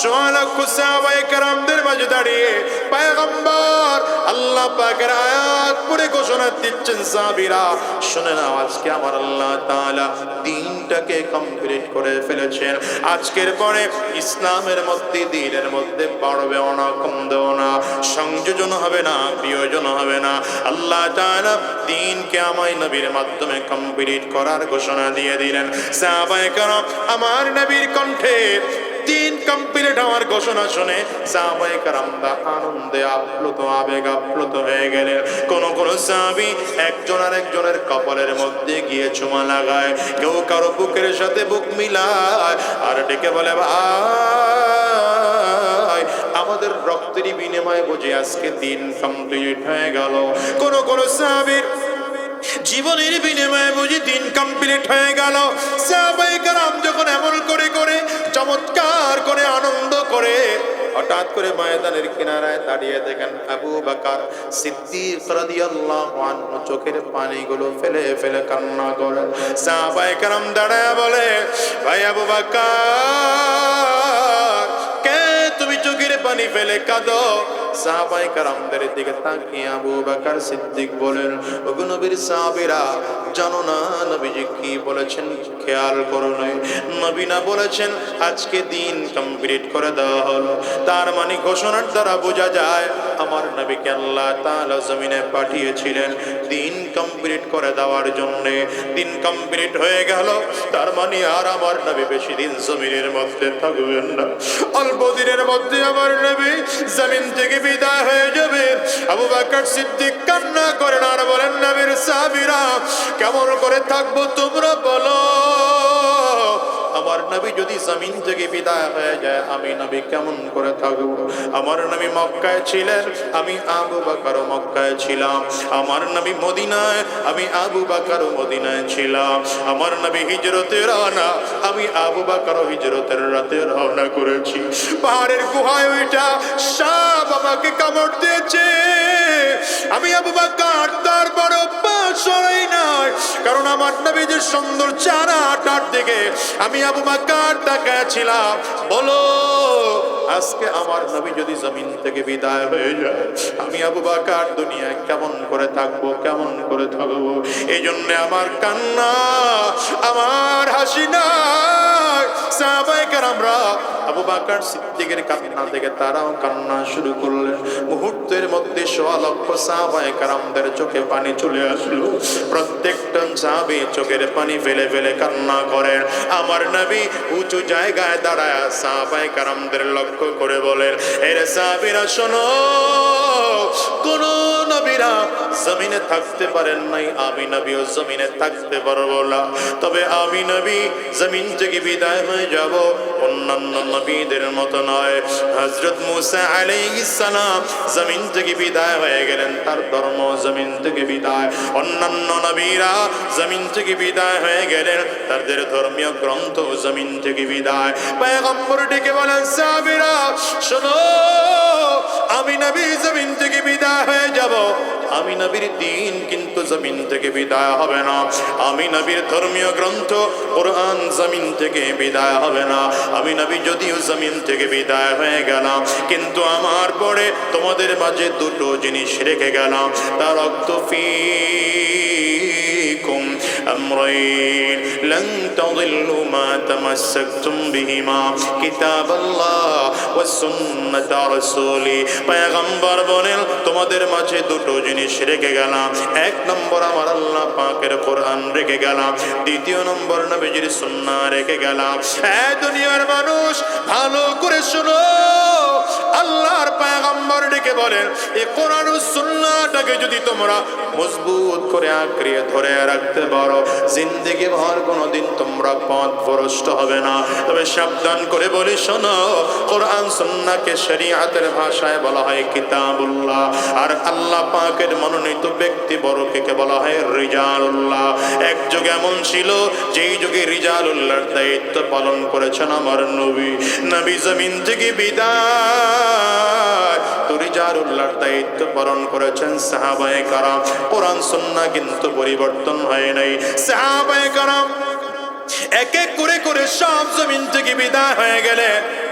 সোয়া লক্ষ সাহাবায়ে কেরামদের মাঝে দাঁড়িয়ে পয়গম্বর আল্লাহ পাকের আয়াত পড়ে ঘোষণা দিচ্ছেন, সাহাবীরা শুনে নাও, আজকে আমার আল্লাহ তাআলা দ্বীনটাকে কমপ্লিট করে ফেলেছেন। আজকের পরে ইসলামের মধ্যে, দ্বীনের মধ্যে বাড়বেও না, কমবেও না, সংযোজন হবে না, বিয়োজন হবে না। আল্লাহ তাআলা দ্বীনকে আমার নবীর মাধ্যমে কমপ্লিট করার ঘোষণা দিয়ে দিলেন। সাহাবায়ে কেরাম আমার নবীর কণ্ঠে দ্বীন কমপ্লিট হওয়ার ঘোষণা শুনে সাহাবায়ে কেরামরা আনন্দে আপ্লুত, আবেগ আপ্লুত হয়ে গেলেন। কোন কোন সাহাবী একজন আর একজনের কপালের মধ্যে গিয়ে চুমা লাগায়, কেউ কারো বুকের সাথে বুক মিলায় আর ডেকে বলে, ভাই আমাদের রক্তেরই বিনিময়ে বুঝি আজকে দ্বীন কমপ্লিট হয়ে গেল। কোন কোন সাহাবীর জীবনের বিনিময়ে বুঝি দ্বীন কমপ্লিট হয়ে গেল। সাহাবায়ে কেরাম যখন এমন করে করে চমৎকার করে আনন্দ করে হঠাৎ করে ময়দানের কিনারায় দাঁড়িয়ে দেখেন আবু বকর সিদ্দিক রাদিয়াল্লাহু আনহু চোখের পানিগুলো ফেলে ফেলে কান্না করে। সাহাবায়ে কেরাম দাঁড়ায় বলে, ভাই আবু বকর, কে তুমি চোখের পানি ফেলে কাঁদো? সাহাবায়ে কেরামদের দিকে তাকিয়ে আবু বকর সিদ্দিক বলেন, ওগো নবীর সাহাবীরা, জানো না নবীজি কি বলেছেন? খেয়াল করো নাই, নবী না বলেছেন আজকে দ্বীন কমপ্লিট করে দেওয়া হলো। তার মানে ঘোষণার দ্বারা বোঝা যায় আমার নবীকে আল্লাহ তাআলা জমিনে পাঠিয়েছিলেন দ্বীন কমপ্লিট করে দেওয়ার জন্য। দ্বীন কমপ্লিট হয়ে গেল, তার মানে আর আমার নবী বেশি দিন জমিনের মধ্যে থাকবেন না। অল্প দিনের মধ্যে আমার নবী জমিন থেকে বিদায় হয়ে যাবে। আবু বকর সিদ্দিক কান্না করেন আর বলেন, নবীর সাহাবীরা কেমন করে থাকবো তোমরা বলো? আমার নবী যদি জমিন থেকে বিদায় হয়ে যায়, আমি নবী কেমন করে থাকবো? আমার নবী মক্কায় ছিলেন, আমি আবু বকর মক্কায় ছিলাম। আমার নবী মদিনায়, আমি আবু বকর মদিনায় ছিলাম। আমার নবী হিজরতে রওনা, আমি আবু বকর হিজরতের রাতে রওনা করেছি। পাহাড়ের গুহায় ওইটা সাপ আমাকে কামড় দিয়েছে, আমি আবু বকর তারপরও পা সরাই নাই, কারণ আমার নবী যে সুন্দর চেহারাটার দিকে আমি আবু বকর তাকিয়েছিলাম। বলো আজকে আমার নবী যদি জমিন থেকে বিদায় হয়ে যায়, আমি আবু বকর দুনিয়ায় কেমন করে থাকবো, কেমন করে থাকবো? এই জন্য আমার কান্না, আমার হাসি নাই। সাহাবায়ে কেরামরা আবু বকর সিদ্দিকের কান্না থেকে তারাও কান্না শুরু করলেন। মুহূর্তের মধ্যে সোয়া লক্ষ সাহাবায়ে কেরামদের চোখে পানি চলে আসলো। প্রত্যেকটা সাহাবী চোখের পানি ফেলে ফেলে কান্না করেন। আমার নবী উঁচু জায়গায় দাঁড়ায় সাহাবায়ে কেরামদের লক্ষ্য করে বলেন, এর সাহাবীরা শোনো, কোন নবীরা জমিনে থাকতে পারেন নাই, আমি নবীও জমিনে থাকতে পারবো না। তবে আমি নবী জমিন থেকে বিদায় হয়ে যাব, অন্যান্য নবীদের মতো নয়। হযরত মুসা আলাইহিস সালাম জমিন থেকে বিদায় হয়ে গেলেন, তার ধর্ম জমিন থেকে বিদায়। অন্যান্য নবীরা জমিন থেকে বিদায় হয়ে গেলেন, তাদের ধর্মীয় গ্রন্থ জমিন থেকে বিদায়। পয়গম্বর ডেকে বলেন, সাহাবীরা শোনো, আমি নবী জমিন থেকে বিদায় হয়ে যাব, আমি নবীর দ্বীন কিন্তু জমিন থেকে বিদায় হবে না। আমি নবীর ধর্মীয় গ্রন্থ কোরআন জমিন থেকে বিদায় হবে না। আমি নবী যদিও জমিন থেকে বিদায় হয়ে গেলাম, কিন্তু আমার পরে তোমাদের মাঝে দুটো জিনিস রেখে গেলাম, তার রক্ত ফীকুম আমরাইন লান তাদিল্লু মা তামাসসাকতুম বিহিমা কিতাবাল্লাহ ওয়া সুন্নাত রাসূলি। পয়গম্বর বলেন, তোমাদের মাঝে দুটো জিনিস রেখে গেলাম। এক নম্বর আমার আল্লাহ পাকের কোরআন রেখে গেলাম, দ্বিতীয় নম্বর নবীজির সুন্নাহ রেখে গেলাম। দুনিয়ার মানুষ ভালো করে শোনো, আল্লাহর পয়গম্বর আমাদেরকে বলেন এই কোরআন ও সুন্নাহটাকে যদি তোমরা মজবুত করে আঁকড়িয়ে ধরে রাখতে পারো, জিন্দেগি ভর কোনোদিন তোমরা পথভ্রষ্ট হবে না। তবে সাবধান করে বলি শোনো, কোরআন সুন্নাহকে শরীয়তের ভাষায় বলা হয় কিতাবুল্লাহ, আর আল্লাহ পাকের মনোনীত ব্যক্তি বড়কে বলা হয় রিজালুল্লাহ। এক যুগ এমন ছিল যেই যুগে রিজালুল্লাহর দায়িত্ব পালন করেছেন আমার নবী। নবী জমিন থেকে বিদায় তো রিজালুল্লাহর দায়িত্ব পালন করেছেন সাহাবায়ে কারাম। কোরআন সুন্নাহ কিন্তু পরিবর্তন হয় নাই। সাহাবায়ে কারাম এক এক করে করে সব জমিন থেকে বিদায় হয়ে গেলে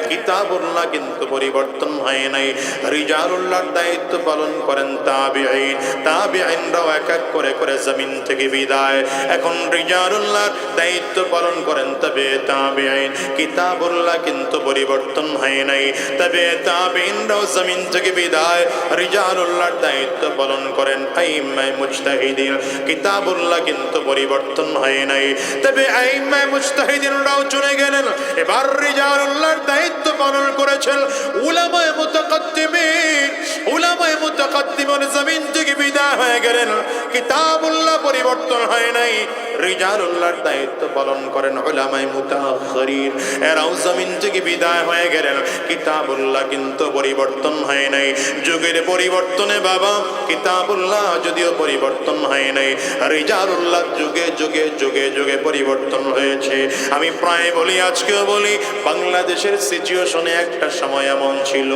কিতাবুল্লাহ কিন্তু পরিবর্তন হয় নাই। রিজালুল্লাহর দায়িত্ব পালন করেন তাবিঈন। তাবিঈনরাও এক এক করে করে জমিন থেকে বিদায়। এখন রিজালুল্লাহর দায়িত্ব পালন করেন তবে তাবিঈন। কিতাবুল্লাহ কিন্তু পরিবর্তন হয় নাই। তবে তাবিঈনরাও জমিন থেকে বিদায়। রিজালুল্লাহর দায়িত্ব পালন করেন আইম্মায়ে মুজতাহিদিন। কিতাবুল্লাহ কিন্তু পরিবর্তন হয় নাই। তবে আইম্মায়ে মুজতাহিদিনরাও চলে গেলেন। এবার রিজালুল্লাহর দায়িত্ব পালন করেছেন উলামায়ে মুতাকাদ্দিমিন। উলামায়ে মুতাকাদ্দিমিন জমিন থেকে বিদায় হয়ে গেলেন। কিতাবুল্লাহ পরিবর্তন হয় নাই। রিজালুল্লাহর দায়িত্ব পালন করেন উলামায়ে মুতাআখিরিন। এরাও জমিন থেকে বিদায় হয়ে গেলেন। কিতাবুল্লাহ কিন্তু পরিবর্তন হয় নাই। যুগের পরিবর্তনে বাবা কিতাবুল্লাহ যদিও পরিবর্তন হয় নাই, রিজালুল্লাহ যুগে যুগে যুগে যুগে পরিবর্তন হয়েছে। আমি প্রায় বলি, আজকেও বলি, বাংলাদেশের সিচুয়েশনে একটা সময় এমন ছিল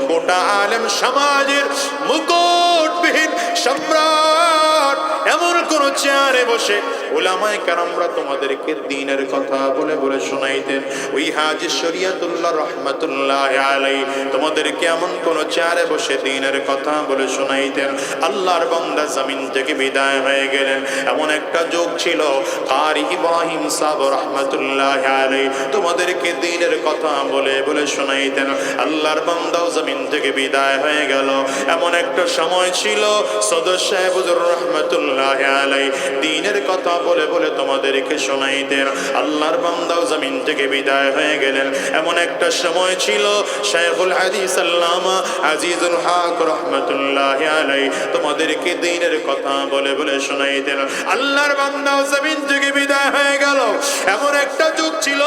গোটা আলেম সমাজের মুকুটবিহীন সম্রাট এমন কোন চেয়ারে বসে উলামায়ে কেরামরা তোমাদেরকে দ্বীনের কথা বলে বলে শোনাইতেন। ওই হাজী শরীয়তুল্লাহ রাহমাতুল্লাহি আলাইহি তোমাদেরকে এমন কোন চেয়ারে বসে দ্বীনের কথা বলে শোনাইতেন। আল্লাহর বান্দা জমিন থেকে বিদায় হয়ে গেলেন। এমন একটা যুগ ছিল কারি ইব্রাহিম সাহেব রাহমাতুল্লাহি আলাইহি তোমাদেরকে দ্বীনের কথা বলে বলে শোনাইতেন। আল্লাহর বান্দাও জমিন থেকে বিদায় হয়ে গেল। এমন একটা সময় ছিল সদর সাহেব হুজুর রাহমাতুল্লাহি আলাইহি দ্বীনের কথা বলে বলে তোমাদেরকে শোনাইতেন। আল্লাহর বান্দাও জমিন থেকে বিদায় হয়ে গেলেন। এমন একটা সময় ছিল শাইখুল হাদিস আল্লামা আজিজুল হক রাহমাতুল্লাহি আলাইহি তোমাদেরকে দ্বীনের কথা বলে বলে শোনাইতেন। আল্লাহর বান্দাও জমিন থেকে বিদায় হয়ে গেল। এমন একটা যুগ ছিল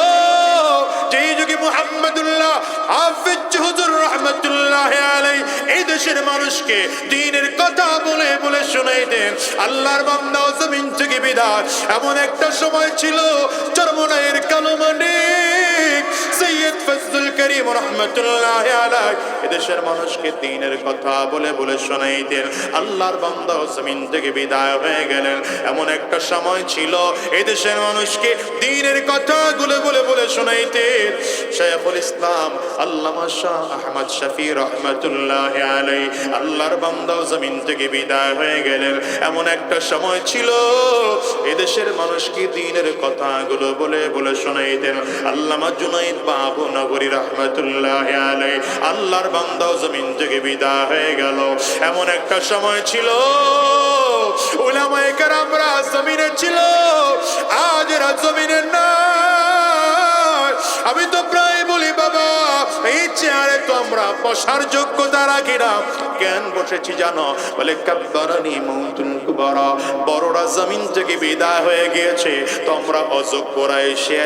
যেই যুগে মুহাম্মদুল্লাহ হাফিজ হুজুর রাহমাতুল্লাহি আলাইহি এই দেশের মানুষকে দ্বীনের কথা বলে বলে শোনাইতেন। আল্লাহর বান্দাও জমিন থেকে বিদায়। এমন একটা সময় ছিল চরমনাইয়ের কালো মানিক সৈয়দ ফজলুল করিম রাহমাতুল্লাহি আলাইহি এদেশের মানুষকে দ্বীনের কথা বলে বলে শোনাইতেন। আল্লাহর বান্দা জমিন থেকে বিদায় হয়ে গেলেন। এমন একটা সময় ছিল এদেশের মানুষকে দ্বীনের কথাগুলো বলে বলে শোনাইতেন শাইখুল ইসলাম আল্লামা শাহ আহমদ শফি রাহমাতুল্লাহি আলাইহি। আল্লাহর বান্দা জমিন থেকে বিদায় হয়ে গেলেন। এমন একটা সময় ছিল এদেশের মানুষকে দ্বীনের কথাগুলো বলে বলে শোনাইতেন আল্লামা জুনাইদ বাবু নগরী রাহমাতুল্লাহি আলাইহি। আল্লাহর বান্দা জমিন থেকে বিদায় হয়ে গেল। এমন একটা সময় ছিল উলামায়ে কেরামরা জমিনে ছিল, আজ এরা জমিনে নাই। আমি তো প্রায় বলি বাবা এই চেয়ারে তো আমরা বসার যোগ্যতা রাখি না। কেন বসেছি জানো? বলে কাব্বারানি মাউতুন কুবারা, বড়রা জমিন থেকে বিদায় হয়ে গিয়েছে, তোমরা অযোগ্যরা এসে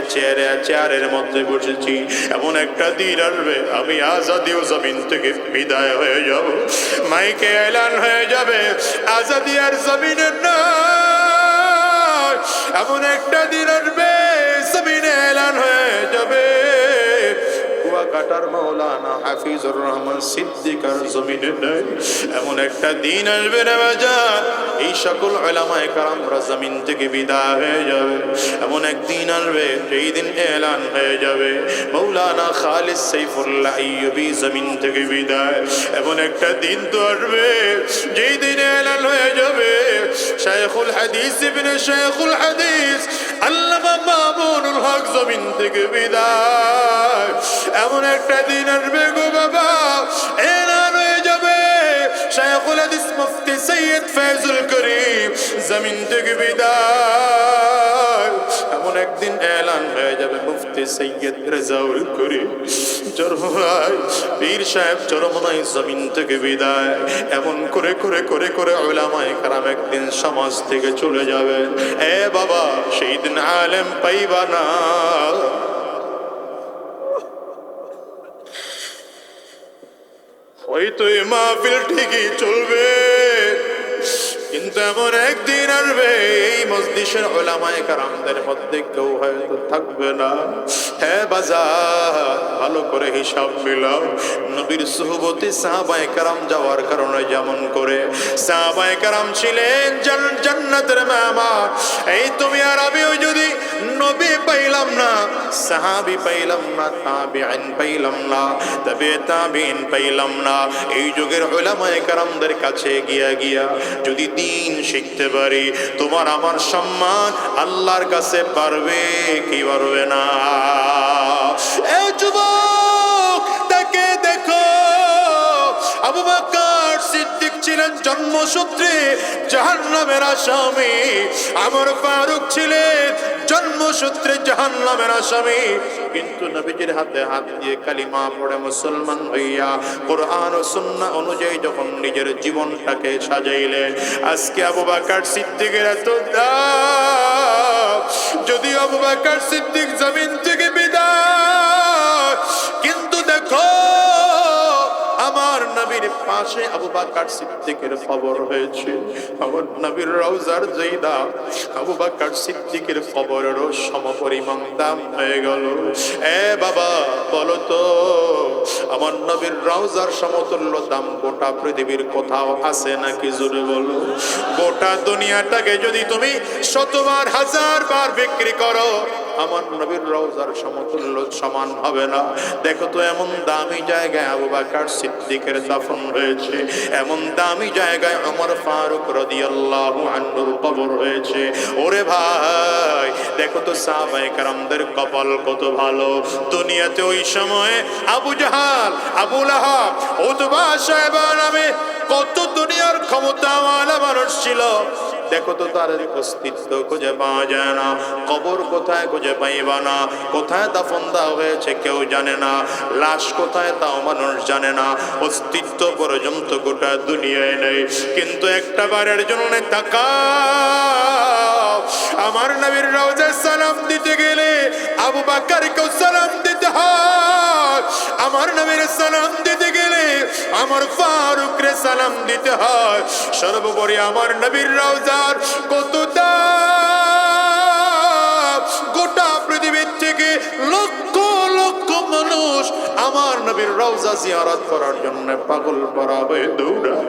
চেয়ারের মধ্যে বসেছি। এমন একটা দিন আসবে আমি আজাদিও জমিন থেকে বিদায় হয়ে যাব। মাইকে এলান হয়ে যাবে আজাদি আর জমিনের না। এমন একটা দিন আসবে জমিনে এলান হয়ে যাবে কুয়াকাটার মাওলানা হাফিজুর রহমান সিদ্দিকার জমিনে নাই। এমন একটা দিন আসবে রে বাজার এই সকল উলামায়ে কেরামরা জমিন থেকে বিদায় হয়ে যাবে। এমন একদিন আসবে সেই দিন এলান হয়ে যাবে মাওলানা খালিদ সাইফুল্লাহ আইয়ুবী জমিন থেকে বিদায়। এমন একটা দিন তো আসবে যেই দিন এলান হয়ে যাবে শাইখুল হাদিস ইবনে শাইখুল হাদিস আল্লামা মামুনুল হক জমিন থেকে বিদায়। এমন একটা দিন আসবে গো বাবা এলান হয়ে যাবে শাইখুল হাদিস মুফতি সৈয়দ ফয়জুল করিম জমিন থেকে বিদায়। এমন একদিন এলান বয়ান হয়ে যাবে মুফতি সৈয়দ রেজাউল করিম চরমনাই। পীর সাহেব চরমনাই জমিন থেকে বিদায়। এমন করে করে করে করে উলামায়ে কেরাম একদিন সমাজ থেকে চলে যাবে। এ বাবা, সেই দিন আলেম পাইবা না। হয়তো এই মাহফিল ঠিকই চলবে, কিন্তু এমন একদিন আসবে এই মজলিসের উলামায়ে কেরামদের মধ্যে কেউ হয়তো থাকবে না। হ্যাঁ বাজার, ভালো করে হিসাব মিলাও। নবীর সুহবতে সাহাবায়ে কেরাম যাওয়ার কারণে যেমন করে সাহাবায়ে কেরাম ছিলেন জান্নাতের মেহমান, এই তুমি আর আমিও যদি নবী পাইলাম না, সাহাবী পাইলাম না, তাবিঈন পাইলাম না, তবে তাবিঈন পাইলাম না, এই যুগের উলামায়ে কেরামদের কাছে গিয়া গিয়া যদি দিন শিখতে পারি, তোমার আমার সম্মান আল্লাহর কাছে পারবে কি পারবে না? এ যুবক, তাকে দেখো, আবু বকর সিদ্দিক ছিলেন জন্মসূত্রে জাহান্নামের আসামি, ওমর ফারুক ছিলেন জন্মসূত্রে জাহান্নামের আসামি, কিন্তু নবীজির হাতে হাত দিয়ে কালিমা পড়ে মুসলমান হইয়া কোরআন ও সুন্নাহ অনুযায়ী যখন নিজের জীবনটাকে সাজাইলেন, আজকে আবু বকর সিদ্দিকের এত দাম। যদি আবু বকর সিদ্দিক জমিন থেকে বিদায়, কিন্তু দেখো আমার নবীর পাশে আবু বকর সিদ্দিকের কবর হয়েছে। আমার নবীর রওজার জায়গা আবু বকর সিদ্দিকের কবরেরও সমপরিমাণ দাম হয়ে গেল। এ বাবা, বলো তো আমার নবীর রওজার সমতুল্য দাম গোটা পৃথিবীর কোথাও আছে নাকি? জোরে বলো। গোটা দুনিয়াটাকে যদি তুমি শতবার হাজার বার বিক্রি করো, আমার নবীর রওজার সমতুল্য সমান হবে না। দেখো তো এমন দামি জায়গায় আবু বকর সিদ্দিকের দাফন হয়েছে, এমন দামি জায়গায় ওমর ফারুক রাদিয়াল্লাহু আনহুর কবর হয়েছে। ওরে ভাই, দেখো তো সাহাবায়ে কেরামদের কপাল কত ভালো। দুনিয়াতে ওই সময়ে আবু জাহাল, আবু লাহাব, উতবা, শায়বা নামে কত দুনিয়ার ক্ষমতাওয়ালা মানুষ ছিল, দেখো তো তাদের অস্তিত্ব খুঁজে পাওয়া যায় না। কবর কোথায় খুঁজে পাইবা না, কোথায় দাফন দেওয়া হয়েছে কেউ জানে না, লাশ কোথায় তাও মানুষ জানে না, অস্তিত্ব পর্যন্ত গোটা দুনিয়ায় নেই। কিন্তু একটা বারের জন্য তাকাও, আমার নবীর রওজায় সালাম দিতে গেলে আবু বকরকেও সালাম দিতে হয়, আমার নবীর সালাম দিতে গেলে আমার ফারুকরে সালাম দিতে হয়। সর্বোপরি আমার নবীর রওজার কত দাম! গোটা পৃথিবীর থেকে লক্ষ লক্ষ মানুষ আমার নবীর রওজা জিয়ারত করার জন্য পাগল করা হয়ে দৌড়ায়।